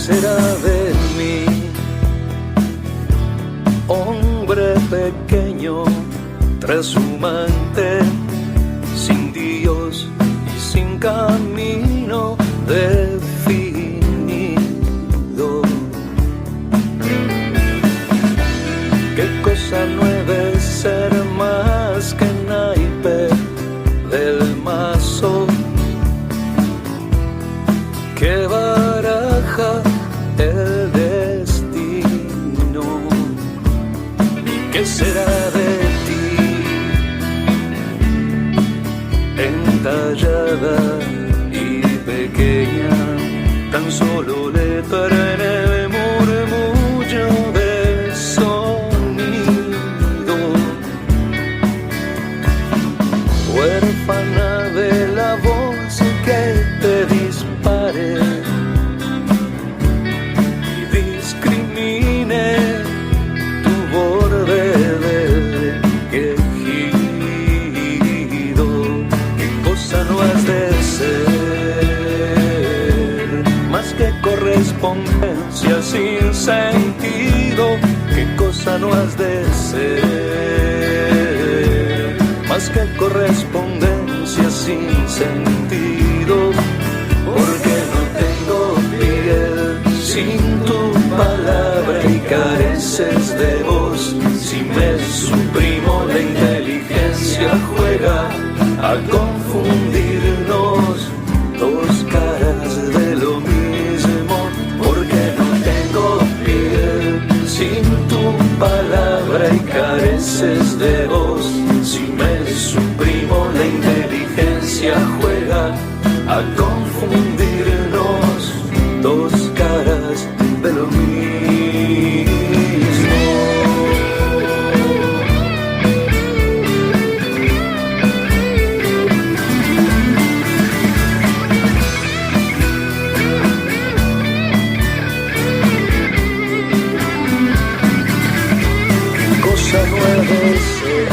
será de mí? Hombre pequeño, trashumante, sin Dios y sin camino definido. Qué cosa no he de ser más que naipe del mazo que baraja el destino. ¿Qué será de ti? Entallada y pequeña, tan solo letra en el murmullo del sonido, huérfana de la voz que te dispare y discrimine tu borde del quejido. ¿Qué cosa no has de ser? Más que correspondencia sin sentido. ¿Qué cosa no has de ser? Más que correspondencia sin sentido. Porque no tengo piel sin tu palabra y careces de voz. Si me suprimo la inteligencia juega a confundirnos, dos caras de lo mismo. Porque no tengo piel sin tu palabra y careces de voz. Si me suprimo la inteligencia juega a confundirnos, dos caras de lo mismo. ¿Qué cosa no has de ser?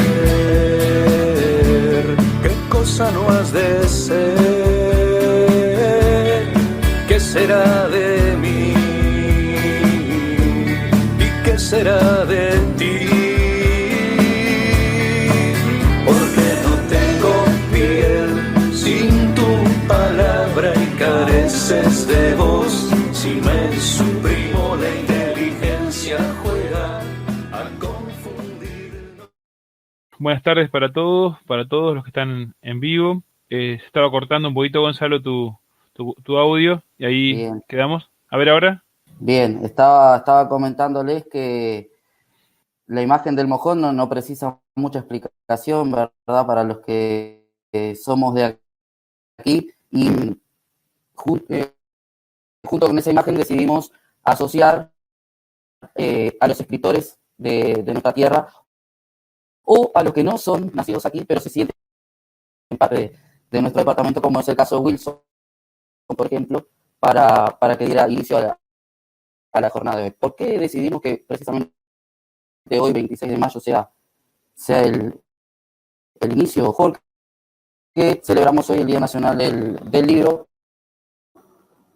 ¿Qué cosa no has de ser? ¿Qué será de mí? ¿Y qué será de ti? Porque no tengo piel sin tu palabra y careces de voz. Si me suprimo la inteligencia juega a confundirnos. Buenas tardes para todos los que están en vivo. Se estaba cortando un poquito, Gonzalo, tu audio, y ahí Bien. quedamos. A ver ahora. Bien, estaba comentándoles que la imagen del mojón no precisa mucha explicación, ¿verdad? Para los que somos de aquí. Y junto con esa imagen decidimos asociar a los escritores de nuestra tierra o a los que no son nacidos aquí, pero se sienten parte de nuestro departamento, como es el caso de Wilson, por ejemplo, para que diera inicio a la jornada de hoy. ¿Por qué decidimos que precisamente hoy, 26 de mayo, sea el inicio, Jorge? Que celebramos hoy el Día Nacional del Libro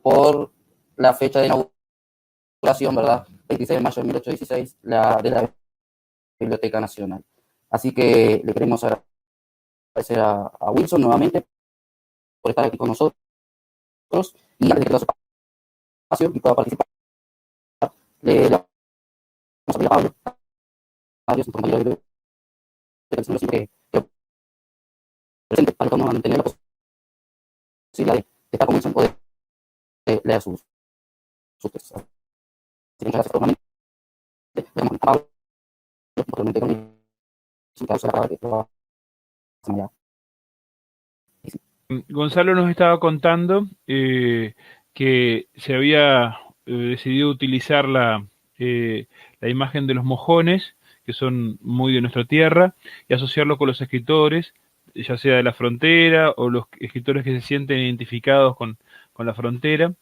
por la fecha de inauguración, ¿verdad? 26 de mayo de 1816, de la Biblioteca Nacional. Así que le queremos agradecer a Wilson nuevamente por estar aquí con nosotros y antes de que todo su espacio y pueda participar, le vamos a pedir a Pablo, adiós, compañero de biblioteca, que siempre presente para que vamos a mantener la posibilidad de estar con Wilson, poder leer sus textos. Así que muchas gracias formalmente. Le damos a Pablo, posteriormente con Wilson, que usa la palabra que lo va a señalar. Gonzalo nos estaba contando que se había decidido utilizar la imagen de los mojones, que son muy de nuestra tierra, y asociarlo con los escritores, ya sea de la frontera o los escritores que se sienten identificados con la frontera.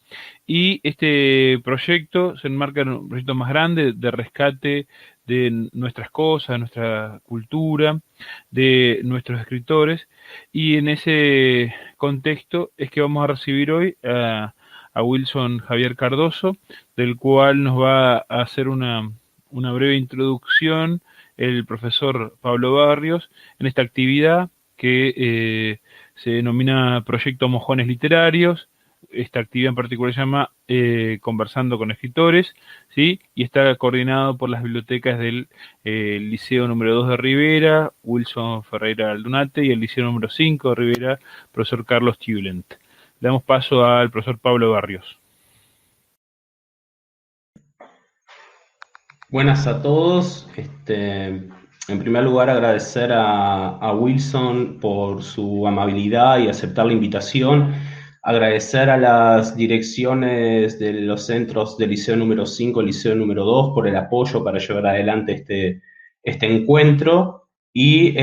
Y este proyecto se enmarca en un proyecto más grande de rescate de nuestras cosas, de nuestra cultura, de nuestros escritores, y en ese contexto es que vamos a recibir hoy a a Wilson Javier Cardoso, del cual nos va a hacer una breve introducción el profesor Pablo Barrios en esta actividad que se denomina Proyecto Mojones Literarios. Esta actividad en particular se llama Conversando con Escritores, ¿sí? Y está coordinado por las bibliotecas del Liceo número 2 de Rivera, Wilson Ferreira Aldunate, y el Liceo número 5 de Rivera, profesor Carlos Tiulent. Le damos paso al profesor Pablo Barrios. Buenas a todos. En primer lugar, agradecer a Wilson por su amabilidad y aceptar la invitación. Agradecer a las direcciones de los centros del Liceo número 5 y Liceo número 2 por el apoyo para llevar adelante este encuentro. Y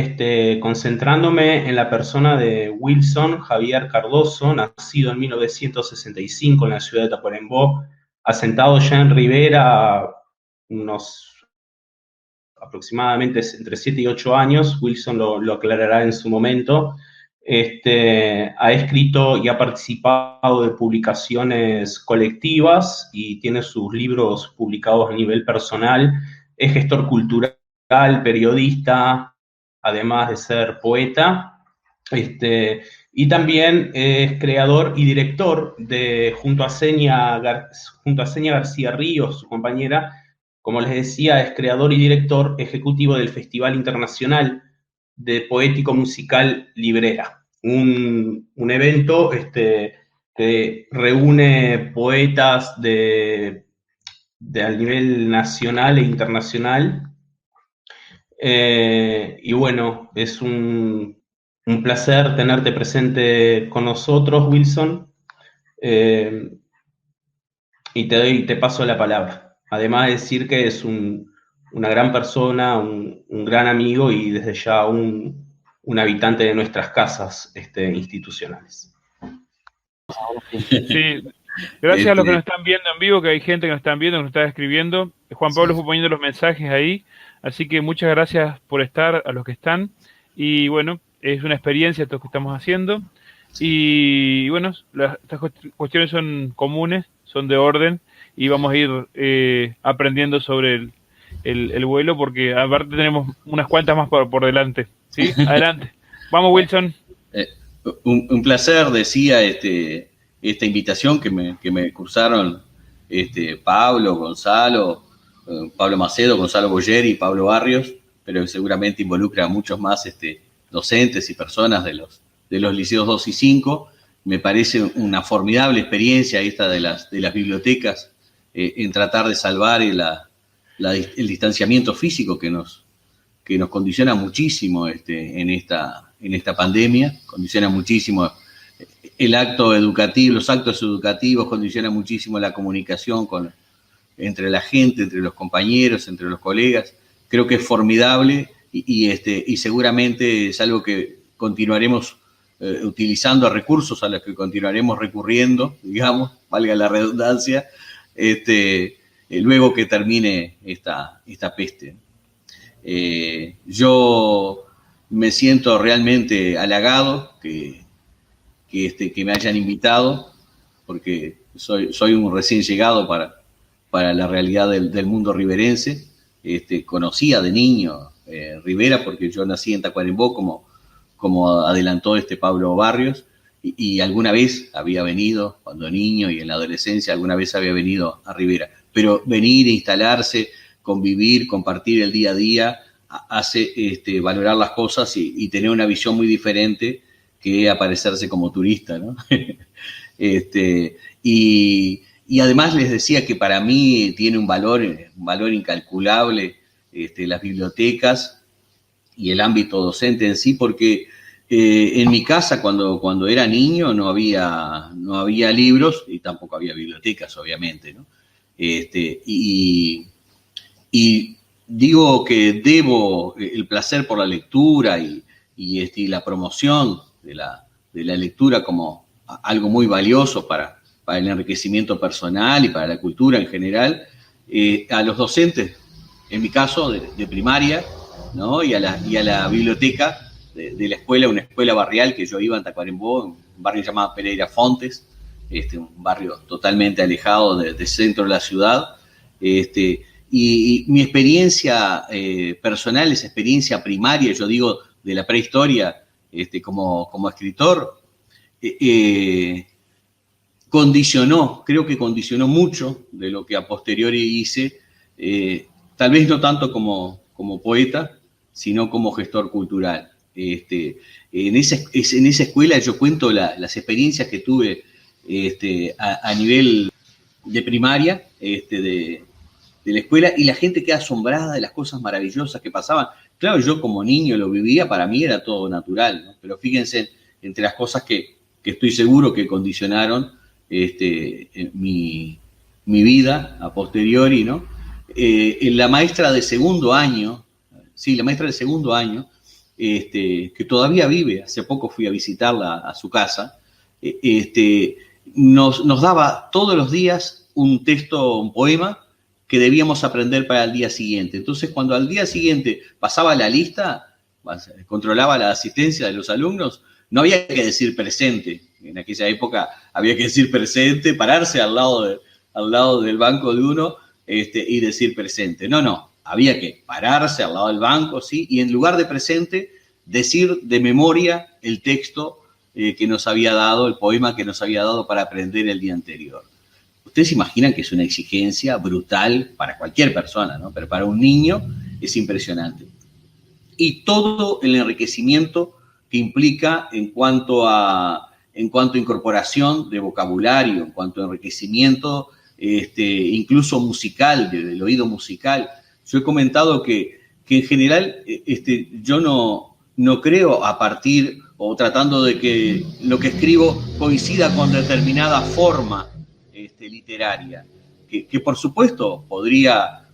concentrándome en la persona de Wilson Javier Cardoso, nacido en 1965 en la ciudad de Tacuarembó, asentado ya en Rivera unos aproximadamente entre 7 y 8 años. Wilson lo aclarará en su momento. Ha escrito y ha participado de publicaciones colectivas y tiene sus libros publicados a nivel personal. Es gestor cultural, periodista, además de ser poeta. Y también es creador y director junto a Senia García Ríos, su compañera. Como les decía, es creador y director ejecutivo del Festival Internacional de Poético Musical Librera, un evento que reúne poetas al nivel nacional e internacional. Y bueno, es un placer tenerte presente con nosotros, Wilson, y te paso la palabra. Además de decir que es una gran persona, un gran amigo y desde ya un habitante de nuestras casas institucionales. Sí, gracias a los que nos están viendo en vivo, que hay gente que nos está viendo, que nos está escribiendo. Juan Pablo fue poniendo los mensajes ahí, así que muchas gracias por estar a los que están. Y bueno, es una experiencia esto que estamos haciendo. Y bueno, estas cuestiones son comunes, son de orden, y vamos a ir aprendiendo sobre el vuelo, porque aparte tenemos unas cuantas más por delante. ¿Sí? Adelante. Vamos, Wilson. Un placer, decía, esta invitación que me cursaron Pablo, Gonzalo, Pablo Macedo, Gonzalo Boyeri y Pablo Barrios, pero que seguramente involucra a muchos más docentes y personas de los liceos 2 y 5. Me parece una formidable experiencia esta de las bibliotecas en tratar de salvar el distanciamiento físico que nos condiciona muchísimo en esta pandemia, condiciona muchísimo los actos educativos, condiciona muchísimo la comunicación entre la gente, entre los compañeros, entre los colegas. Creo que es formidable y seguramente es algo que continuaremos utilizando, recursos a los que continuaremos recurriendo, digamos, valga la redundancia, luego que termine esta peste. Yo me siento realmente halagado que me hayan invitado, porque soy un recién llegado para la realidad del mundo riverense. Conocía de niño Rivera, porque yo nací en Tacuarembó, como adelantó Pablo Barrios, y alguna vez había venido, cuando niño y en la adolescencia, alguna vez había venido a Rivera. Pero venir, instalarse, convivir, compartir el día a día, hace valorar las cosas y tener una visión muy diferente que aparecerse como turista, ¿no? Y además les decía que para mí tiene un valor incalculable las bibliotecas y el ámbito docente en sí, porque en mi casa cuando era niño no había libros y tampoco había bibliotecas, obviamente, ¿no? Y digo que debo el placer por la lectura y la promoción de la lectura como algo muy valioso para el enriquecimiento personal y para la cultura en general, a los docentes, en mi caso, de primaria, ¿no? y a la biblioteca de la escuela, una escuela barrial que yo iba en Tacuarembó, un barrio llamado Pereira Fontes, un barrio totalmente alejado del centro de la ciudad. Y mi experiencia personal, esa experiencia primaria, yo digo, de la prehistoria, como escritor, creo que condicionó mucho de lo que a posteriori hice, tal vez no tanto como poeta, sino como gestor cultural. En esa escuela yo cuento las experiencias que tuve a nivel de primaria, de la escuela, y la gente queda asombrada de las cosas maravillosas que pasaban. Claro, yo como niño lo vivía, para mí era todo natural, ¿no? Pero fíjense, entre las cosas que estoy seguro que condicionaron mi vida a posteriori, ¿no? La maestra de segundo año, que todavía vive, hace poco fui a visitarla a su casa, nos daba todos los días un texto, un poema, que debíamos aprender para el día siguiente. Entonces, cuando al día siguiente pasaba la lista, controlaba la asistencia de los alumnos, no había que decir presente. En aquella época había que decir presente, pararse al lado del banco de uno y decir presente. No, había que pararse al lado del banco, ¿sí? Y en lugar de presente, decir de memoria el texto que nos había dado, el poema que nos había dado para aprender el día anterior. Ustedes se imaginan que es una exigencia brutal para cualquier persona, ¿no? Pero para un niño es impresionante. Y todo el enriquecimiento que implica en cuanto a incorporación de vocabulario, en cuanto a enriquecimiento incluso musical, del oído musical. Yo he comentado que en general yo no creo a partir o tratando de que lo que escribo coincida con determinada forma literaria, que por supuesto podría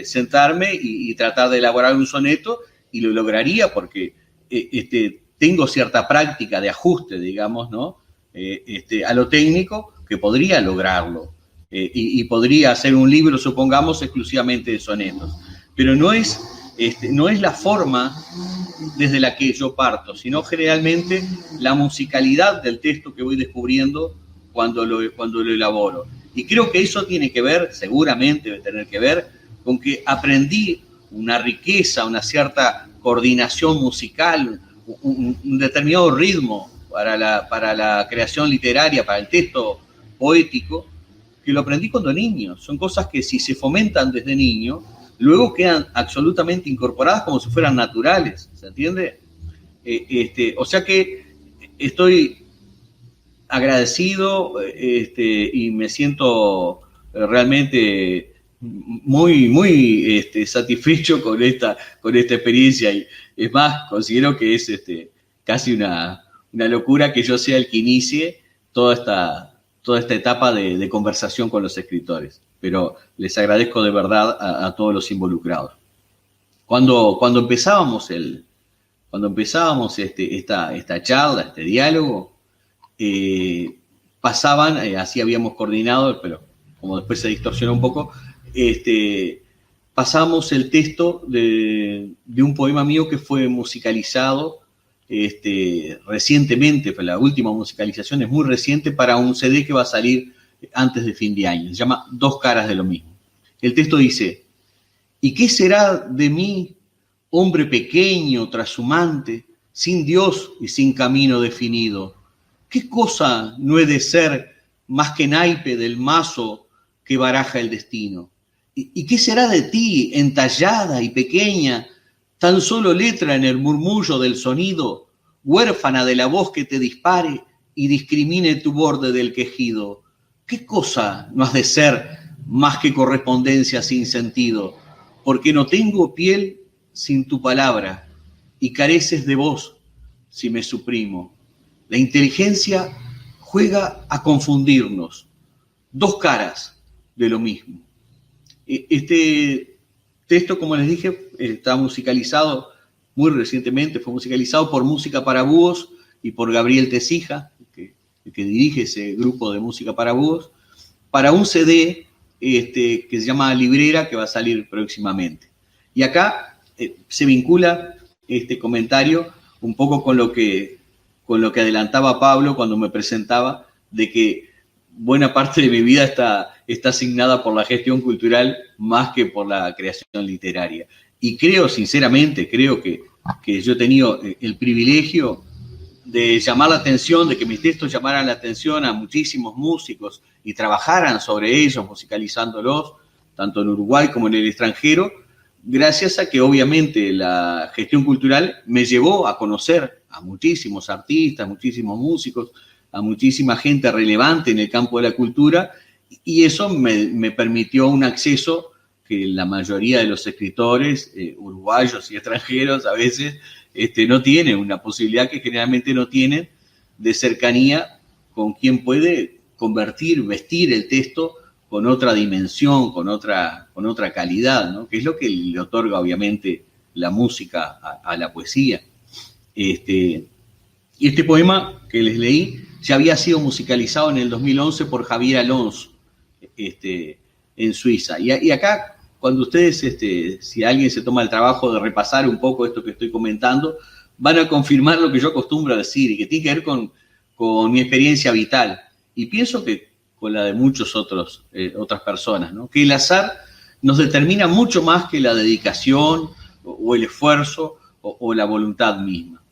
sentarme y tratar de elaborar un soneto, y lo lograría porque tengo cierta práctica de ajuste, digamos, ¿no? A lo técnico, que podría lograrlo, y podría hacer un libro, supongamos, exclusivamente de sonetos. Pero no es la forma desde la que yo parto, sino generalmente la musicalidad del texto que voy descubriendo cuando lo elaboro. Y creo que eso tiene que ver, seguramente debe tener que ver, con que aprendí una riqueza, una cierta coordinación musical, un determinado ritmo para la creación literaria, para el texto poético, que lo aprendí cuando niño. Son cosas que, si se fomentan desde niño, luego quedan absolutamente incorporadas como si fueran naturales, ¿se entiende? O sea que estoy agradecido y me siento realmente muy, muy satisfecho con esta experiencia, y es más, considero que es casi una locura que yo sea el que inicie toda esta etapa de conversación con los escritores, pero les agradezco de verdad a todos los involucrados. Cuando empezábamos esta charla, este diálogo, pasaban, así habíamos coordinado, pero como después se distorsionó un poco, pasamos el texto de un poema mío que fue musicalizado recientemente. La última musicalización es muy reciente, para un CD que va a salir antes de fin de año. Se llama Dos caras de lo mismo. El texto dice: ¿y qué será de mí, hombre pequeño, trashumante, sin Dios y sin camino definido? ¿Qué cosa no he de ser más que naipe del mazo que baraja el destino? ¿Y qué será de ti, entallada y pequeña, tan solo letra en el murmullo del sonido, huérfana de la voz que te dispare y discrimine tu borde del quejido? ¿Qué cosa no has de ser más que correspondencia sin sentido? Porque no tengo piel sin tu palabra y careces de voz si me suprimo. La inteligencia juega a confundirnos, dos caras de lo mismo. Este texto, como les dije, está musicalizado muy recientemente, fue musicalizado por Música para Búhos y por Gabriel Tecija, que dirige ese grupo de Música para Búhos, para un CD que se llama Librera, que va a salir próximamente. Y acá se vincula este comentario un poco con lo que adelantaba Pablo cuando me presentaba, de que buena parte de mi vida está asignada por la gestión cultural más que por la creación literaria. Y creo, sinceramente, que yo he tenido el privilegio de llamar la atención, de que mis textos llamaran la atención a muchísimos músicos y trabajaran sobre ellos, musicalizándolos, tanto en Uruguay como en el extranjero, gracias a que obviamente la gestión cultural me llevó a conocer a muchísimos artistas, muchísimos músicos, a muchísima gente relevante en el campo de la cultura, y eso me permitió un acceso que la mayoría de los escritores uruguayos y extranjeros a veces no tienen, una posibilidad que generalmente no tienen, de cercanía con quien puede vestir el texto con otra dimensión, con otra calidad, ¿no? Que es lo que le otorga obviamente la música a la poesía. Y este poema que les leí ya había sido musicalizado en el 2011 por Javier Alonso, en Suiza. Y acá, cuando ustedes, si alguien se toma el trabajo de repasar un poco esto que estoy comentando, van a confirmar lo que yo acostumbro a decir y que tiene que ver con mi experiencia vital. Y pienso que con la de muchas otras personas, ¿no? Que el azar nos determina mucho más que la dedicación o el esfuerzo o la voluntad misma.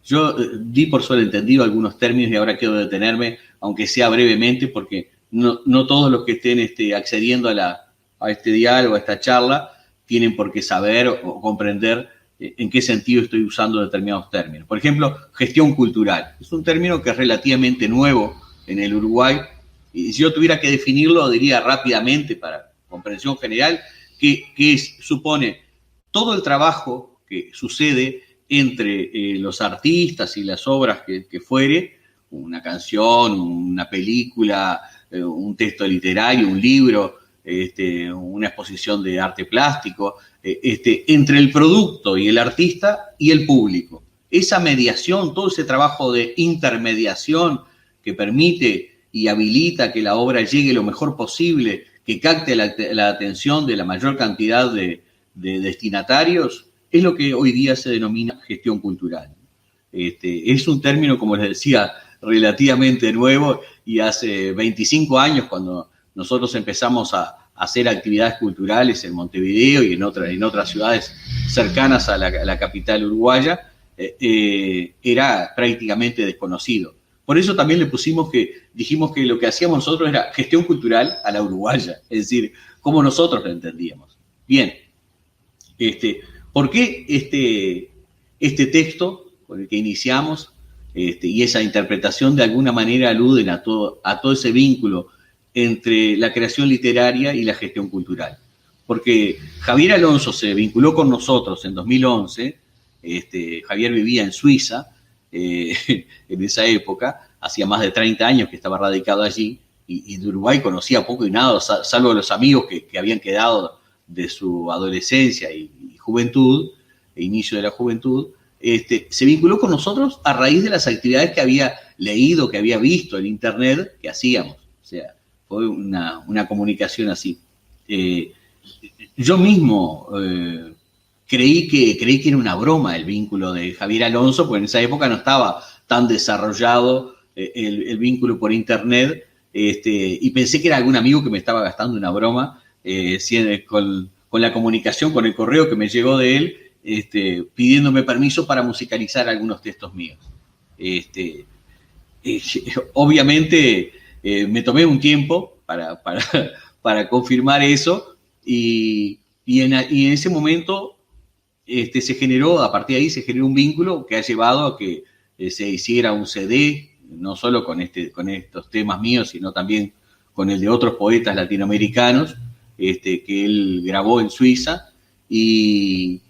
Yo di por sobreentendido algunos términos y ahora quiero detenerme, aunque sea brevemente, porque no todos los que estén accediendo a este diálogo, a esta charla, tienen por qué saber o comprender en qué sentido estoy usando determinados términos. Por ejemplo, gestión cultural. Es un término que es relativamente nuevo en el Uruguay, y si yo tuviera que definirlo, diría rápidamente, para comprensión general, que supone todo el trabajo que sucede entre los artistas y las obras que fuere, una canción, una película, un texto literario, un libro, una exposición de arte plástico, entre el producto y el artista y el público. Esa mediación, todo ese trabajo de intermediación que permite y habilita que la obra llegue lo mejor posible, que capte la atención de la mayor cantidad de destinatarios, es lo que hoy día se denomina gestión cultural. Es un término, como les decía, relativamente nuevo, y hace 25 años, cuando nosotros empezamos a hacer actividades culturales en Montevideo y en otras ciudades cercanas a la capital uruguaya, era prácticamente desconocido. Por eso también dijimos que lo que hacíamos nosotros era gestión cultural a la uruguaya, es decir, como nosotros lo entendíamos. Bien, ¿por qué este texto con el que iniciamos y esa interpretación de alguna manera aluden a todo ese vínculo entre la creación literaria y la gestión cultural? Porque Javier Alonso se vinculó con nosotros en 2011, Javier vivía en Suiza en esa época, hacía más de 30 años que estaba radicado allí, y de Uruguay conocía poco y nada, salvo los amigos que habían quedado de su adolescencia y juventud, e inicio de la juventud. Se vinculó con nosotros a raíz de las actividades que había leído, que había visto en internet que hacíamos. O sea, fue una comunicación así. Yo mismo creí que era una broma el vínculo de Javier Alonso, porque en esa época no estaba tan desarrollado el vínculo por internet, y pensé que era algún amigo que me estaba gastando una broma con la comunicación, con el correo que me llegó de él, pidiéndome permiso para musicalizar algunos textos míos. Obviamente me tomé un tiempo para confirmar eso, y en ese momento se generó, a partir de ahí se generó un vínculo que ha llevado a que se hiciera un CD, no solo con estos temas míos, sino también con el de otros poetas latinoamericanos, que él grabó en Suiza, y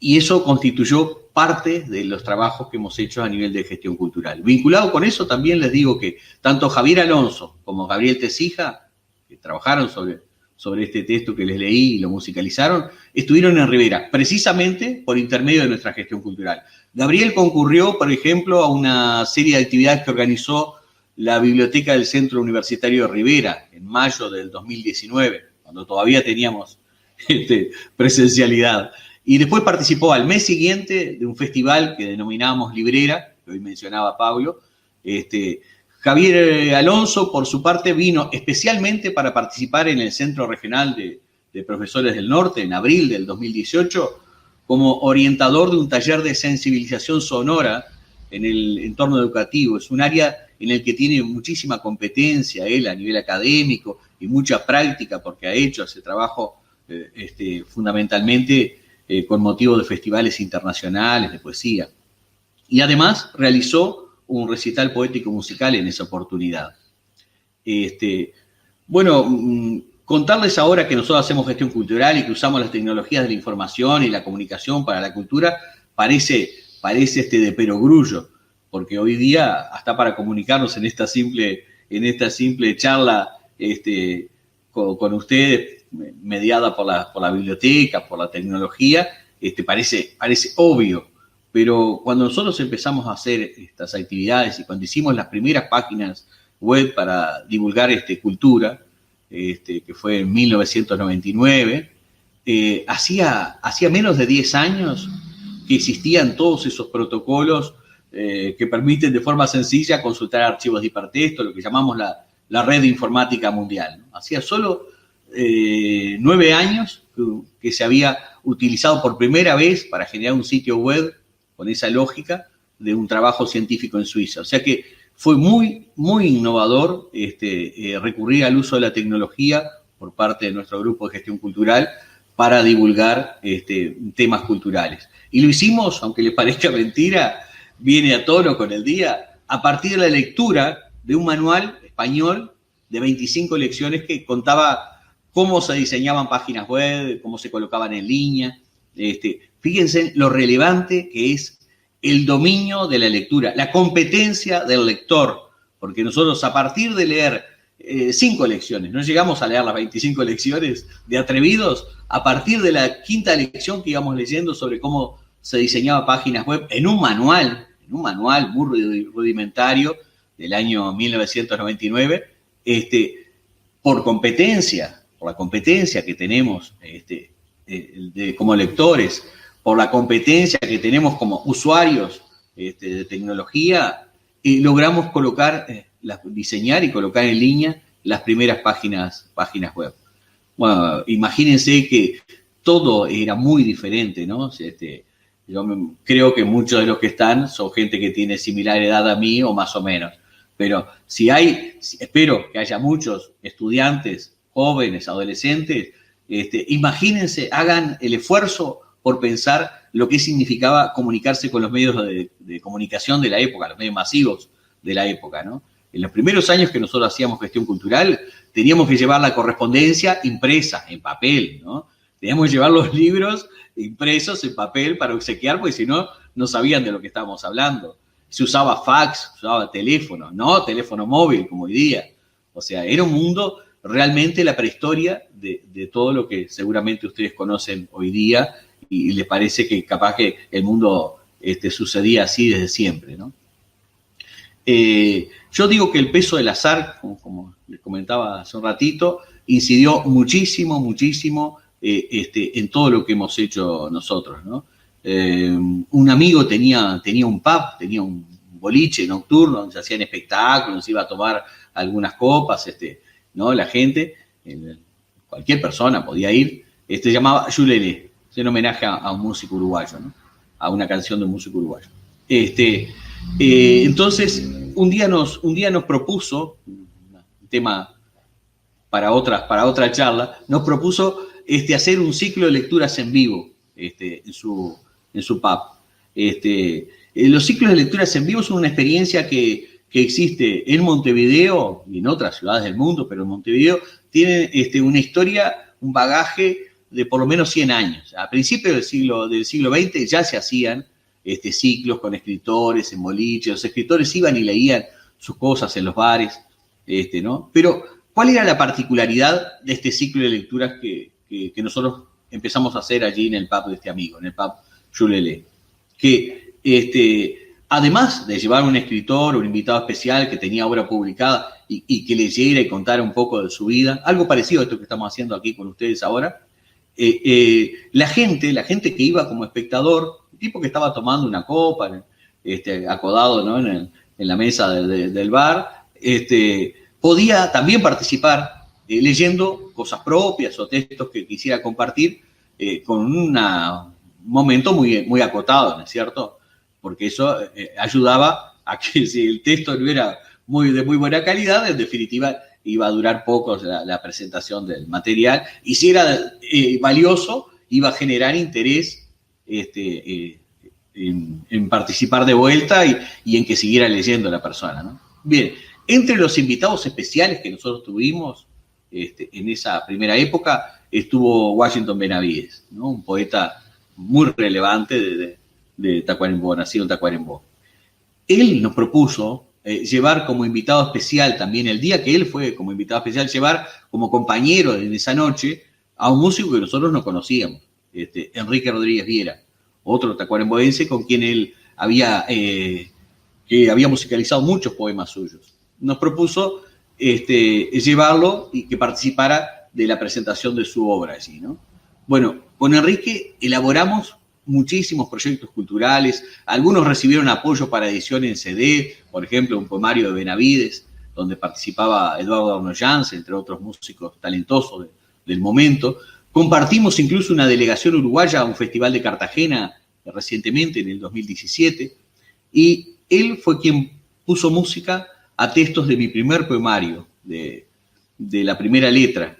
eso constituyó parte de los trabajos que hemos hecho a nivel de gestión cultural. Vinculado con eso, también les digo que tanto Javier Alonso como Gabriel Tecija, que trabajaron sobre este texto que les leí y lo musicalizaron, estuvieron en Rivera, precisamente por intermedio de nuestra gestión cultural. Gabriel concurrió, por ejemplo, a una serie de actividades que organizó la Biblioteca del Centro Universitario de Rivera en mayo del 2019, cuando todavía teníamos presencialidad. Y después participó al mes siguiente de un festival que denominábamos Librera, que hoy mencionaba Pablo. Javier Alonso, por su parte, vino especialmente para participar en el Centro Regional de Profesores del Norte en abril del 2018 como orientador de un taller de sensibilización sonora en el entorno educativo. Es un área en el que tiene muchísima competencia él a nivel académico y mucha práctica porque ha hecho ese trabajo fundamentalmente con motivo de festivales internacionales de poesía. Y además realizó un recital poético musical en esa oportunidad. Contarles ahora que nosotros hacemos gestión cultural y que usamos las tecnologías de la información y la comunicación para la cultura parece de perogrullo, porque hoy día, hasta para comunicarnos en esta simple charla con ustedes, mediada por la biblioteca, por la tecnología, parece obvio. Pero cuando nosotros empezamos a hacer estas actividades y cuando hicimos las primeras páginas web para divulgar cultura, que fue en 1999, hacía menos de 10 años que existían todos esos protocolos que permiten de forma sencilla consultar archivos de hipertexto, lo que llamamos la red informática mundial, ¿no? Hacía solo 9 años que se había utilizado por primera vez para generar un sitio web con esa lógica de un trabajo científico en Suiza. O sea que fue muy, muy innovador recurrir al uso de la tecnología por parte de nuestro grupo de gestión cultural para divulgar temas culturales. Y lo hicimos, aunque les parezca mentira, viene a tono con el día, a partir de la lectura de un manual español de 25 lecciones que contaba cómo se diseñaban páginas web, cómo se colocaban en línea. Fíjense lo relevante que es el dominio de la lectura, la competencia del lector, porque nosotros a partir de leer 5 lecciones, no llegamos a leer las 25 lecciones de atrevidos, a partir de la 5ª lección que íbamos leyendo sobre cómo se diseñaba páginas web en un manual muy rudimentario del año 1999, por la competencia que tenemos como lectores, por la competencia que tenemos como usuarios de tecnología, logramos diseñar y colocar en línea las primeras páginas web. Bueno, imagínense que todo era muy diferente, ¿no? Yo creo que muchos de los que están son gente que tiene similar edad a mí o más o menos. Pero espero que haya muchos estudiantes, jóvenes, adolescentes, imagínense, hagan el esfuerzo por pensar lo que significaba comunicarse con los medios de comunicación de la época, los medios masivos de la época, ¿no? En los primeros años que nosotros hacíamos gestión cultural, teníamos que llevar la correspondencia impresa, en papel, ¿no? Teníamos que llevar los libros impresos en papel para obsequiar, porque si no, no sabían de lo que estábamos hablando. Se usaba fax, se usaba teléfono, no teléfono móvil como hoy día. O sea, era un mundo realmente la prehistoria de todo lo que seguramente ustedes conocen hoy día y les parece que capaz que el mundo sucedía así desde siempre, ¿no? Yo digo que el peso del azar, como les comentaba hace un ratito, incidió muchísimo en todo lo que hemos hecho nosotros, ¿no? Un amigo tenía un pub, tenía un boliche nocturno donde se hacían espectáculos, se iba a tomar algunas copas, ¿no? La gente, cualquier persona podía ir, se llamaba Yulele, en homenaje a un músico uruguayo, ¿no? A una canción de un músico uruguayo. Entonces, un día nos propuso, un tema para otra charla, nos propuso hacer un ciclo de lecturas en vivo en su pub. Los ciclos de lecturas en vivo son una experiencia que existe en Montevideo y en otras ciudades del mundo, pero en Montevideo tiene una historia, un bagaje de por lo menos 100 años. A principios del siglo XX ya se hacían ciclos con escritores en boliches, los escritores iban y leían sus cosas en los bares, ¿no? Pero, ¿cuál era la particularidad de este ciclo de lecturas que nosotros empezamos a hacer allí en el pub de este amigo, en el pub Yulele? Que además de llevar un escritor, un invitado especial que tenía obra publicada y que leyera y contara un poco de su vida, algo parecido a esto que estamos haciendo aquí con ustedes ahora, la gente que iba como espectador, el tipo que estaba tomando una copa, acodado, ¿no? en la mesa del bar, podía también participar leyendo cosas propias o textos que quisiera compartir con un momento muy, muy acotado, ¿no es cierto? Porque eso ayudaba a que si el texto no era de muy buena calidad, en definitiva iba a durar poco la presentación del material, y si era valioso, iba a generar interés en participar de vuelta y en que siguiera leyendo la persona, ¿no? Bien, entre los invitados especiales que nosotros tuvimos en esa primera época estuvo Washington Benavides, ¿no? Un poeta muy relevante de Tacuarembó, nacido en Tacuarembó. Él nos propuso llevar como invitado especial también, el día que él fue como invitado especial, llevar como compañero en esa noche a un músico que nosotros no conocíamos, Enrique Rodríguez Viera, otro tacuaremboense con quien él que había musicalizado muchos poemas suyos. Nos propuso llevarlo y que participara de la presentación de su obra allí, ¿no? Bueno, con Enrique elaboramos muchísimos proyectos culturales, algunos recibieron apoyo para edición en CD, por ejemplo, un poemario de Benavides, donde participaba Eduardo Arnoyanz, entre otros músicos talentosos del momento. Compartimos incluso una delegación uruguaya a un festival de Cartagena recientemente, en el 2017, y él fue quien puso música a textos de mi primer poemario, de la primera letra,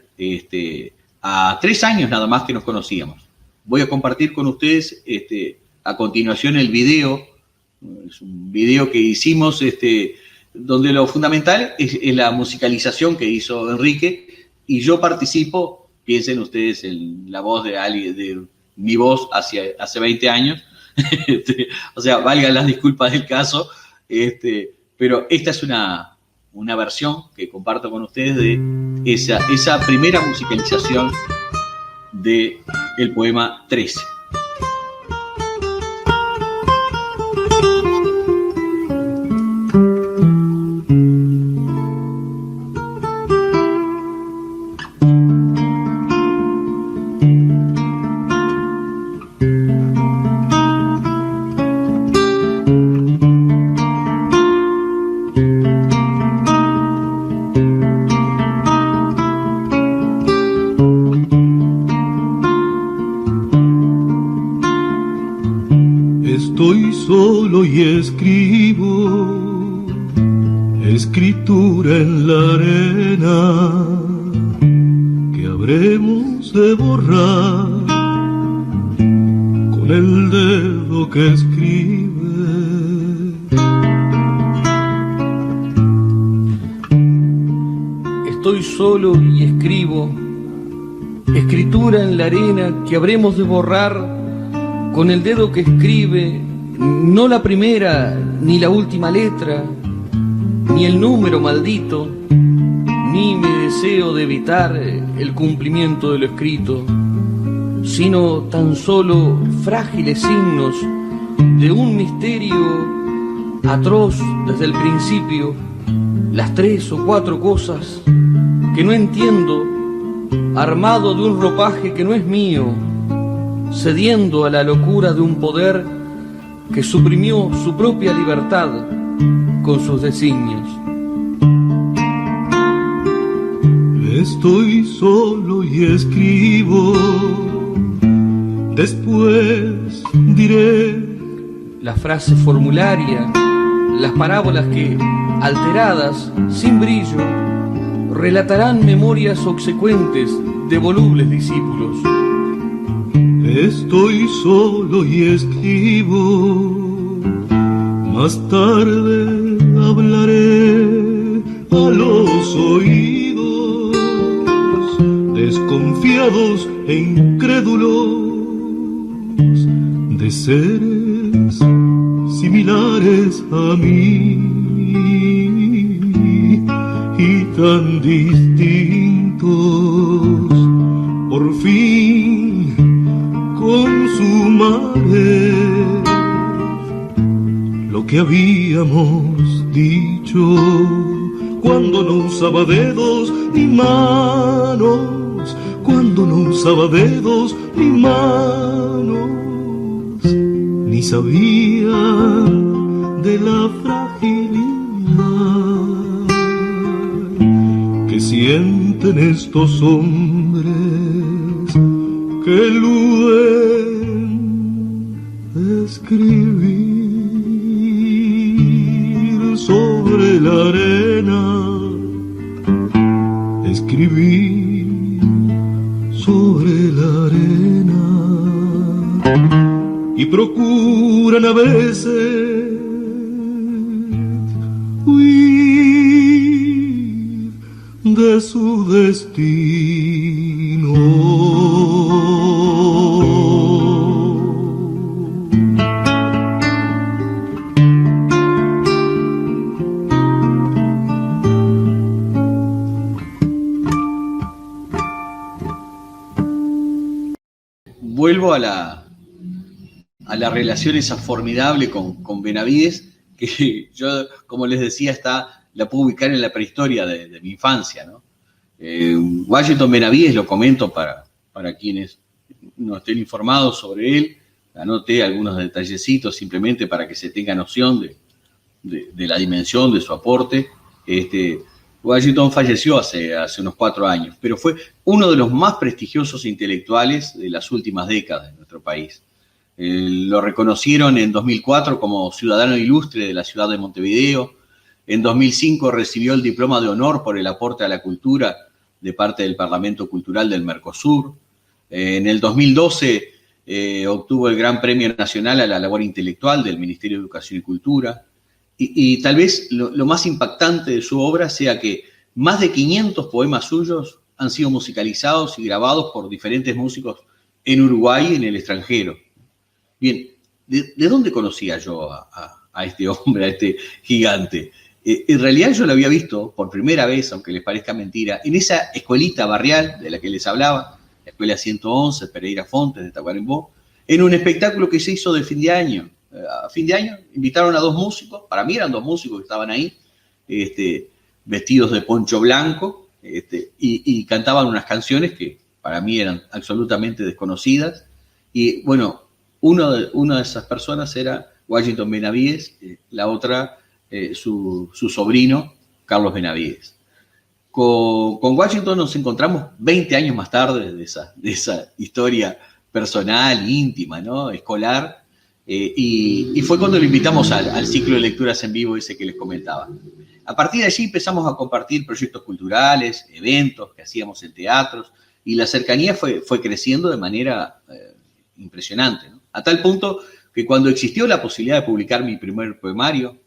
a 3 años nada más que nos conocíamos. Voy a compartir con ustedes a continuación el video. Es un video que hicimos donde lo fundamental es la musicalización que hizo Enrique, y yo participo, piensen ustedes en la voz de mi voz hace 20 años, o sea, valgan las disculpas del caso, pero esta es una versión que comparto con ustedes de esa primera musicalización del poema 13. Estoy solo y escribo escritura en la arena que habremos de borrar con el dedo que escribe. Estoy solo y escribo escritura en la arena que habremos de borrar con el dedo que escribe, no la primera ni la última letra, ni el número maldito, ni mi deseo de evitar el cumplimiento de lo escrito, sino tan solo frágiles signos de un misterio atroz desde el principio, las 3 o 4 cosas que no entiendo, armado de un ropaje que no es mío, cediendo a la locura de un poder que suprimió su propia libertad con sus designios. Estoy solo y escribo, después diré la frase formularia, las parábolas que, alteradas, sin brillo, relatarán memorias obsecuentes de volubles discípulos. Estoy solo y escribo, más tarde hablaré a los oídos, desconfiados e incrédulos, de seres similares a mí y tan distintos, por fin consumaré lo que habíamos dicho cuando no usaba dedos ni manos, cuando no usaba dedos ni manos, ni sabía de la fragilidad. que sienten estos hombres que eluden escribir sobre la arena, escribir sobre la arena, y procuran a veces huir de su destino. Vuelvo a la relación esa formidable con Benavides, que yo, como les decía, la puedo ubicar en la prehistoria de mi infancia, ¿no? Washington Benavides, lo comento para quienes no estén informados sobre él, anoté algunos detallecitos simplemente para que se tenga noción de la dimensión de su aporte. Washington falleció hace unos 4 años, pero fue uno de los más prestigiosos intelectuales de las últimas décadas de nuestro país. Lo reconocieron en 2004 como ciudadano ilustre de la ciudad de Montevideo. En 2005 recibió el diploma de honor por el aporte a la cultura de parte del Parlamento Cultural del Mercosur. En el 2012 obtuvo el Gran Premio Nacional a la Labor Intelectual del Ministerio de Educación y Cultura. Y tal vez lo más impactante de su obra sea que más de 500 poemas suyos han sido musicalizados y grabados por diferentes músicos en Uruguay y en el extranjero. Bien, ¿de dónde conocía yo a este hombre, a este gigante? En realidad yo lo había visto por primera vez, aunque les parezca mentira, en esa escuelita barrial de la que les hablaba, la Escuela 111, Pereira Fontes de Tacuarembó, en un espectáculo que se hizo de fin de año. A fin de año invitaron a 2 músicos, para mí eran 2 músicos que estaban ahí, vestidos de poncho blanco, y cantaban unas canciones que para mí eran absolutamente desconocidas. Y bueno, una de esas personas era Washington Benavides, la otra su sobrino, Carlos Benavides. Con Washington nos encontramos 20 años más tarde de esa historia personal, íntima, ¿no? Escolar, y fue cuando lo invitamos al ciclo de lecturas en vivo ese que les comentaba. A partir de allí empezamos a compartir proyectos culturales, eventos que hacíamos en teatros, y la cercanía fue creciendo de manera impresionante, ¿no? A tal punto que cuando existió la posibilidad de publicar mi primer poemario,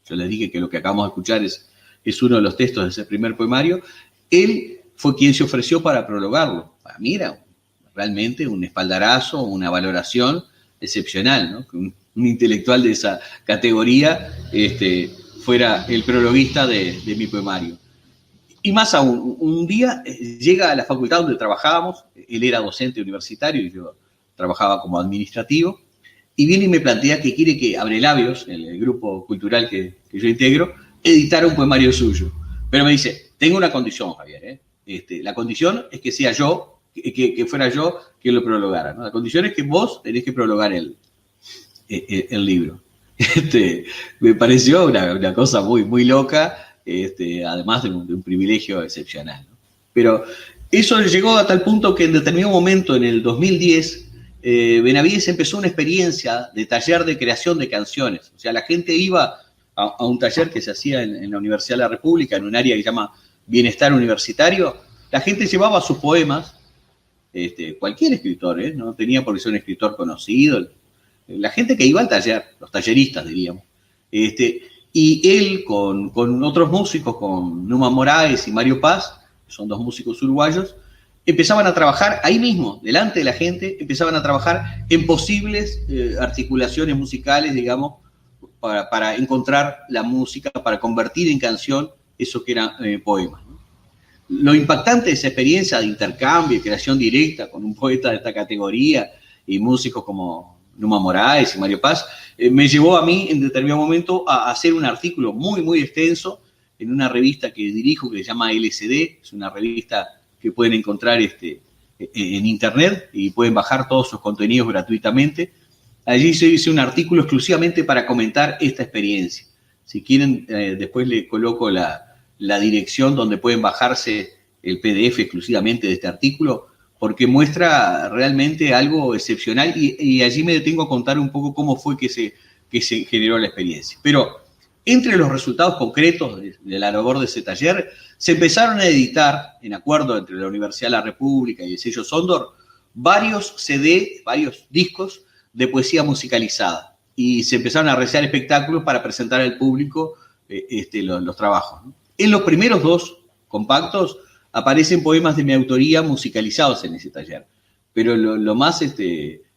yo les dije que lo que acabamos de escuchar es uno de los textos de ese primer poemario, él fue quien se ofreció para prologarlo. Para mí era realmente un espaldarazo, una valoración excepcional, ¿no? Que un intelectual de esa categoría fuera el prologuista de mi poemario. Y más aún, un día llega a la facultad donde trabajábamos, él era docente universitario y yo trabajaba como administrativo, y viene y me plantea que quiere que Abrelabios, el grupo cultural que yo integro, editara un poemario suyo. Pero me dice, tengo una condición, Javier, la condición es que sea yo, que fuera yo quien lo prologara, ¿no? La condición es que vos tenés que prologar el libro. Me pareció una cosa muy, muy loca, además de un privilegio excepcional, ¿no? Pero eso llegó a tal punto que en determinado momento, en el 2010, Benavides empezó una experiencia de taller de creación de canciones. O sea, la gente iba a un taller que se hacía en la Universidad de la República, en un área que se llama Bienestar Universitario. La gente llevaba sus poemas, cualquier escritor, no tenía por qué ser un escritor conocido, la gente que iba al taller, los talleristas diríamos. Y él con otros músicos, con Numa Moraes y Mario Paz, que son 2 músicos uruguayos, empezaban a trabajar ahí mismo, delante de la gente, empezaban a trabajar en posibles articulaciones musicales, digamos, para encontrar la música, para convertir en canción eso que eran poemas, ¿no? Lo impactante de esa experiencia de intercambio y creación directa con un poeta de esta categoría y músicos como Numa Moraes y Mario Paz, me llevó a mí en determinado momento a hacer un artículo muy, muy extenso en una revista que dirijo que se llama LCD, es una revista que pueden encontrar en internet y pueden bajar todos sus contenidos gratuitamente. Allí se hizo un artículo exclusivamente para comentar esta experiencia. Si quieren, después le coloco la la dirección donde pueden bajarse el PDF exclusivamente de este artículo, porque muestra realmente algo excepcional y allí me detengo a contar un poco cómo fue que se generó la experiencia. Pero entre los resultados concretos de la labor de ese taller, se empezaron a editar, en acuerdo entre la Universidad de la República y el sello Sondor, varios CD, varios discos de poesía musicalizada. Y se empezaron a realizar espectáculos para presentar al público los trabajos, ¿no? En los primeros 2 compactos aparecen poemas de mi autoría musicalizados en ese taller. Pero lo más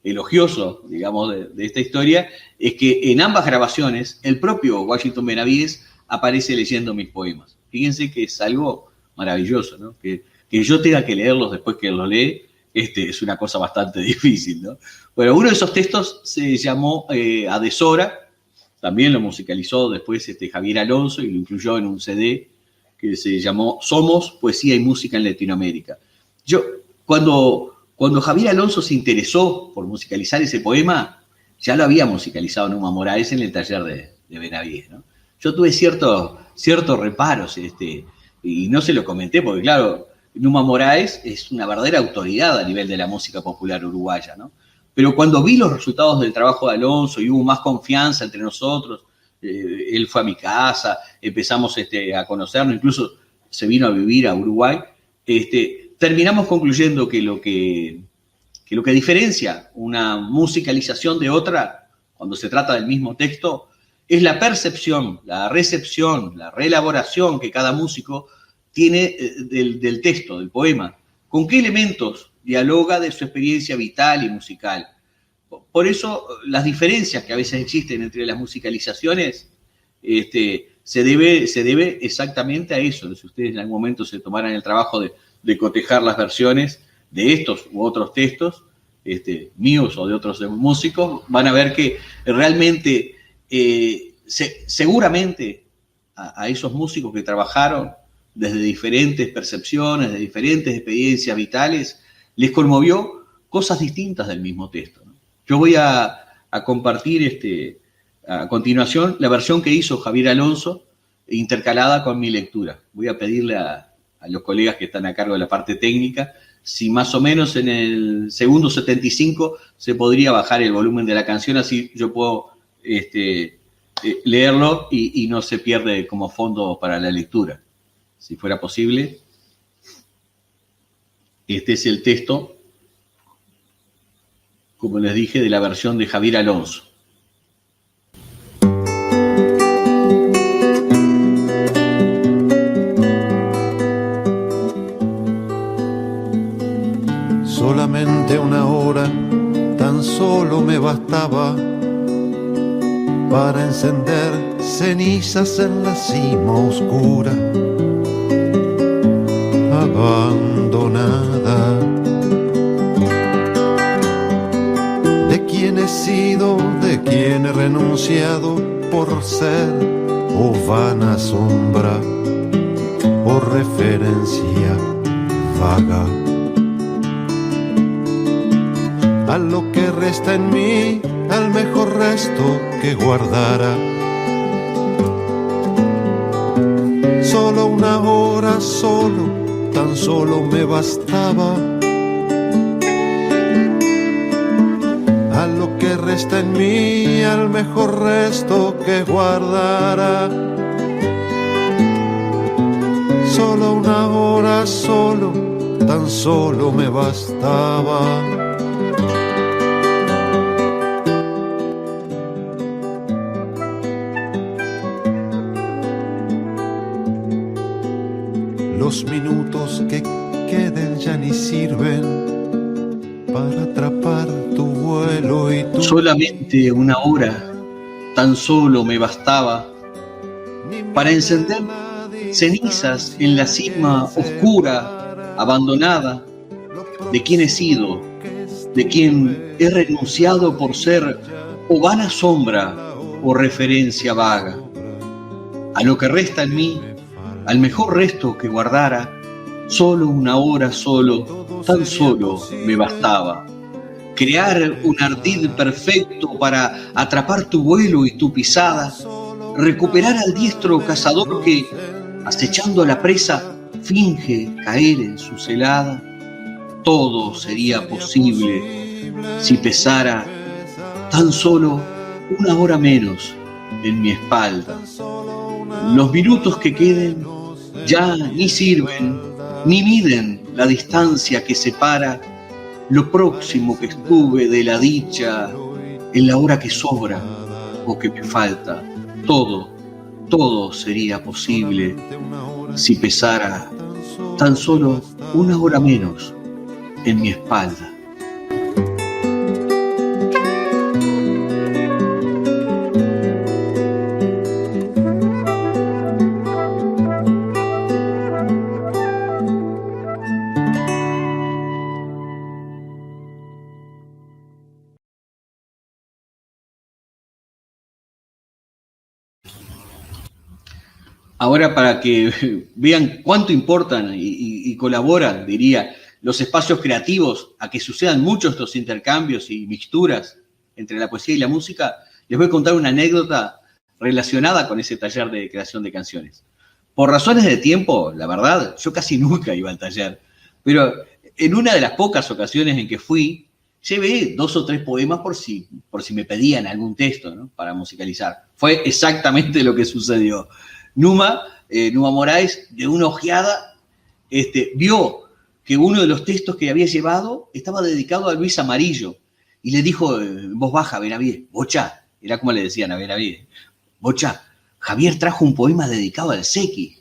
elogioso, digamos, de esta historia es que en ambas grabaciones el propio Washington Benavides aparece leyendo mis poemas. Fíjense que es algo maravilloso, ¿no? Que yo tenga que leerlos después que él los lee, es una cosa bastante difícil, ¿no? Bueno, uno de esos textos se llamó A Deshora, también lo musicalizó después Javier Alonso y lo incluyó en un CD que se llamó Somos, Poesía y Música en Latinoamérica. Yo, cuando Javier Alonso se interesó por musicalizar ese poema, ya lo había musicalizado Numa Moraes en el taller de Benavides, ¿no? Yo tuve ciertos reparos, y no se lo comenté, porque claro, Numa Moraes es una verdadera autoridad a nivel de la música popular uruguaya, ¿no? Pero cuando vi los resultados del trabajo de Alonso y hubo más confianza entre nosotros, él fue a mi casa, empezamos a conocernos, incluso se vino a vivir a Uruguay, terminamos concluyendo que lo que diferencia una musicalización de otra, cuando se trata del mismo texto, es la percepción, la recepción, la reelaboración que cada músico tiene del texto, del poema. ¿Con qué elementos dialoga de su experiencia vital y musical? Por eso las diferencias que a veces existen entre las musicalizaciones se debe exactamente a eso. Si ustedes en algún momento se tomaran el trabajo de cotejar las versiones de estos u otros textos, míos o de otros músicos, van a ver que realmente seguramente a esos músicos que trabajaron desde diferentes percepciones, de diferentes experiencias vitales, les conmovió cosas distintas del mismo texto, ¿no? Yo voy a compartir a continuación la versión que hizo Javier Alonso, intercalada con mi lectura. Voy a pedirle a los colegas que están a cargo de la parte técnica si más o menos en el segundo 75 se podría bajar el volumen de la canción, así yo puedo leerlo y no se pierde como fondo para la lectura. Si fuera posible. Este es el texto, como les dije, de la versión de Javier Alonso. Solamente una hora, tan solo me bastaba para encender cenizas en la cima oscura, abandonada. De quién he sido, de quién he renunciado por ser o vana sombra, por referencia vaga. A lo que resta en mí, al mejor resto que guardara. Solo una hora, solo, tan solo me bastaba. A lo que resta en mí, al mejor resto que guardara. Solo una hora, solo, tan solo me bastaba. Los minutos que queden ya ni sirven para atrapar tu vuelo y tu... Solamente una hora, tan solo me bastaba para encender cenizas en la cima oscura, abandonada, de quien he sido, de quien he renunciado por ser o vana sombra o referencia vaga. A lo que resta en mí, al mejor resto que guardara, solo una hora, solo, tan solo me bastaba. Crear un ardid perfecto para atrapar tu vuelo y tu pisada, recuperar al diestro cazador que acechando a la presa, finge caer en su celada. Todo sería posible si pesara tan solo una hora menos en mi espalda. Los minutos que queden ya ni sirven, ni miden la distancia que separa lo próximo que estuve de la dicha en la hora que sobra o que me falta. Todo sería posible si pesara tan solo una hora menos en mi espalda. Ahora, para que vean cuánto importan y colaboran, diría, los espacios creativos a que sucedan muchos estos intercambios y mixturas entre la poesía y la música, les voy a contar una anécdota relacionada con ese taller de creación de canciones. Por razones de tiempo, la verdad, yo casi nunca iba al taller, pero en una de las pocas ocasiones en que fui, llevé 2 o 3 poemas por si me pedían algún texto, ¿no?, para musicalizar. Fue exactamente lo que sucedió. Numa Moraes, de una ojeada, vio que uno de los textos que había llevado estaba dedicado a Luis Amarillo, y le dijo en voz baja a Benavides: Bocha, era como le decían a Benavides, Bocha, Javier trajo un poema dedicado al Sequi.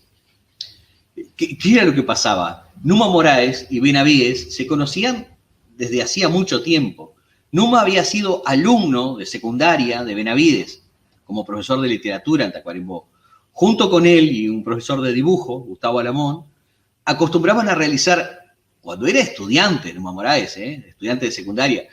¿Qué era lo que pasaba? Numa Moraes y Benavides se conocían desde hacía mucho tiempo. Numa había sido alumno de secundaria de Benavides, como profesor de literatura en Tacuarembó. Junto con él y un profesor de dibujo, Gustavo Alamón, acostumbraban a realizar, cuando era estudiante, Numa Moraes, estudiante de secundaria,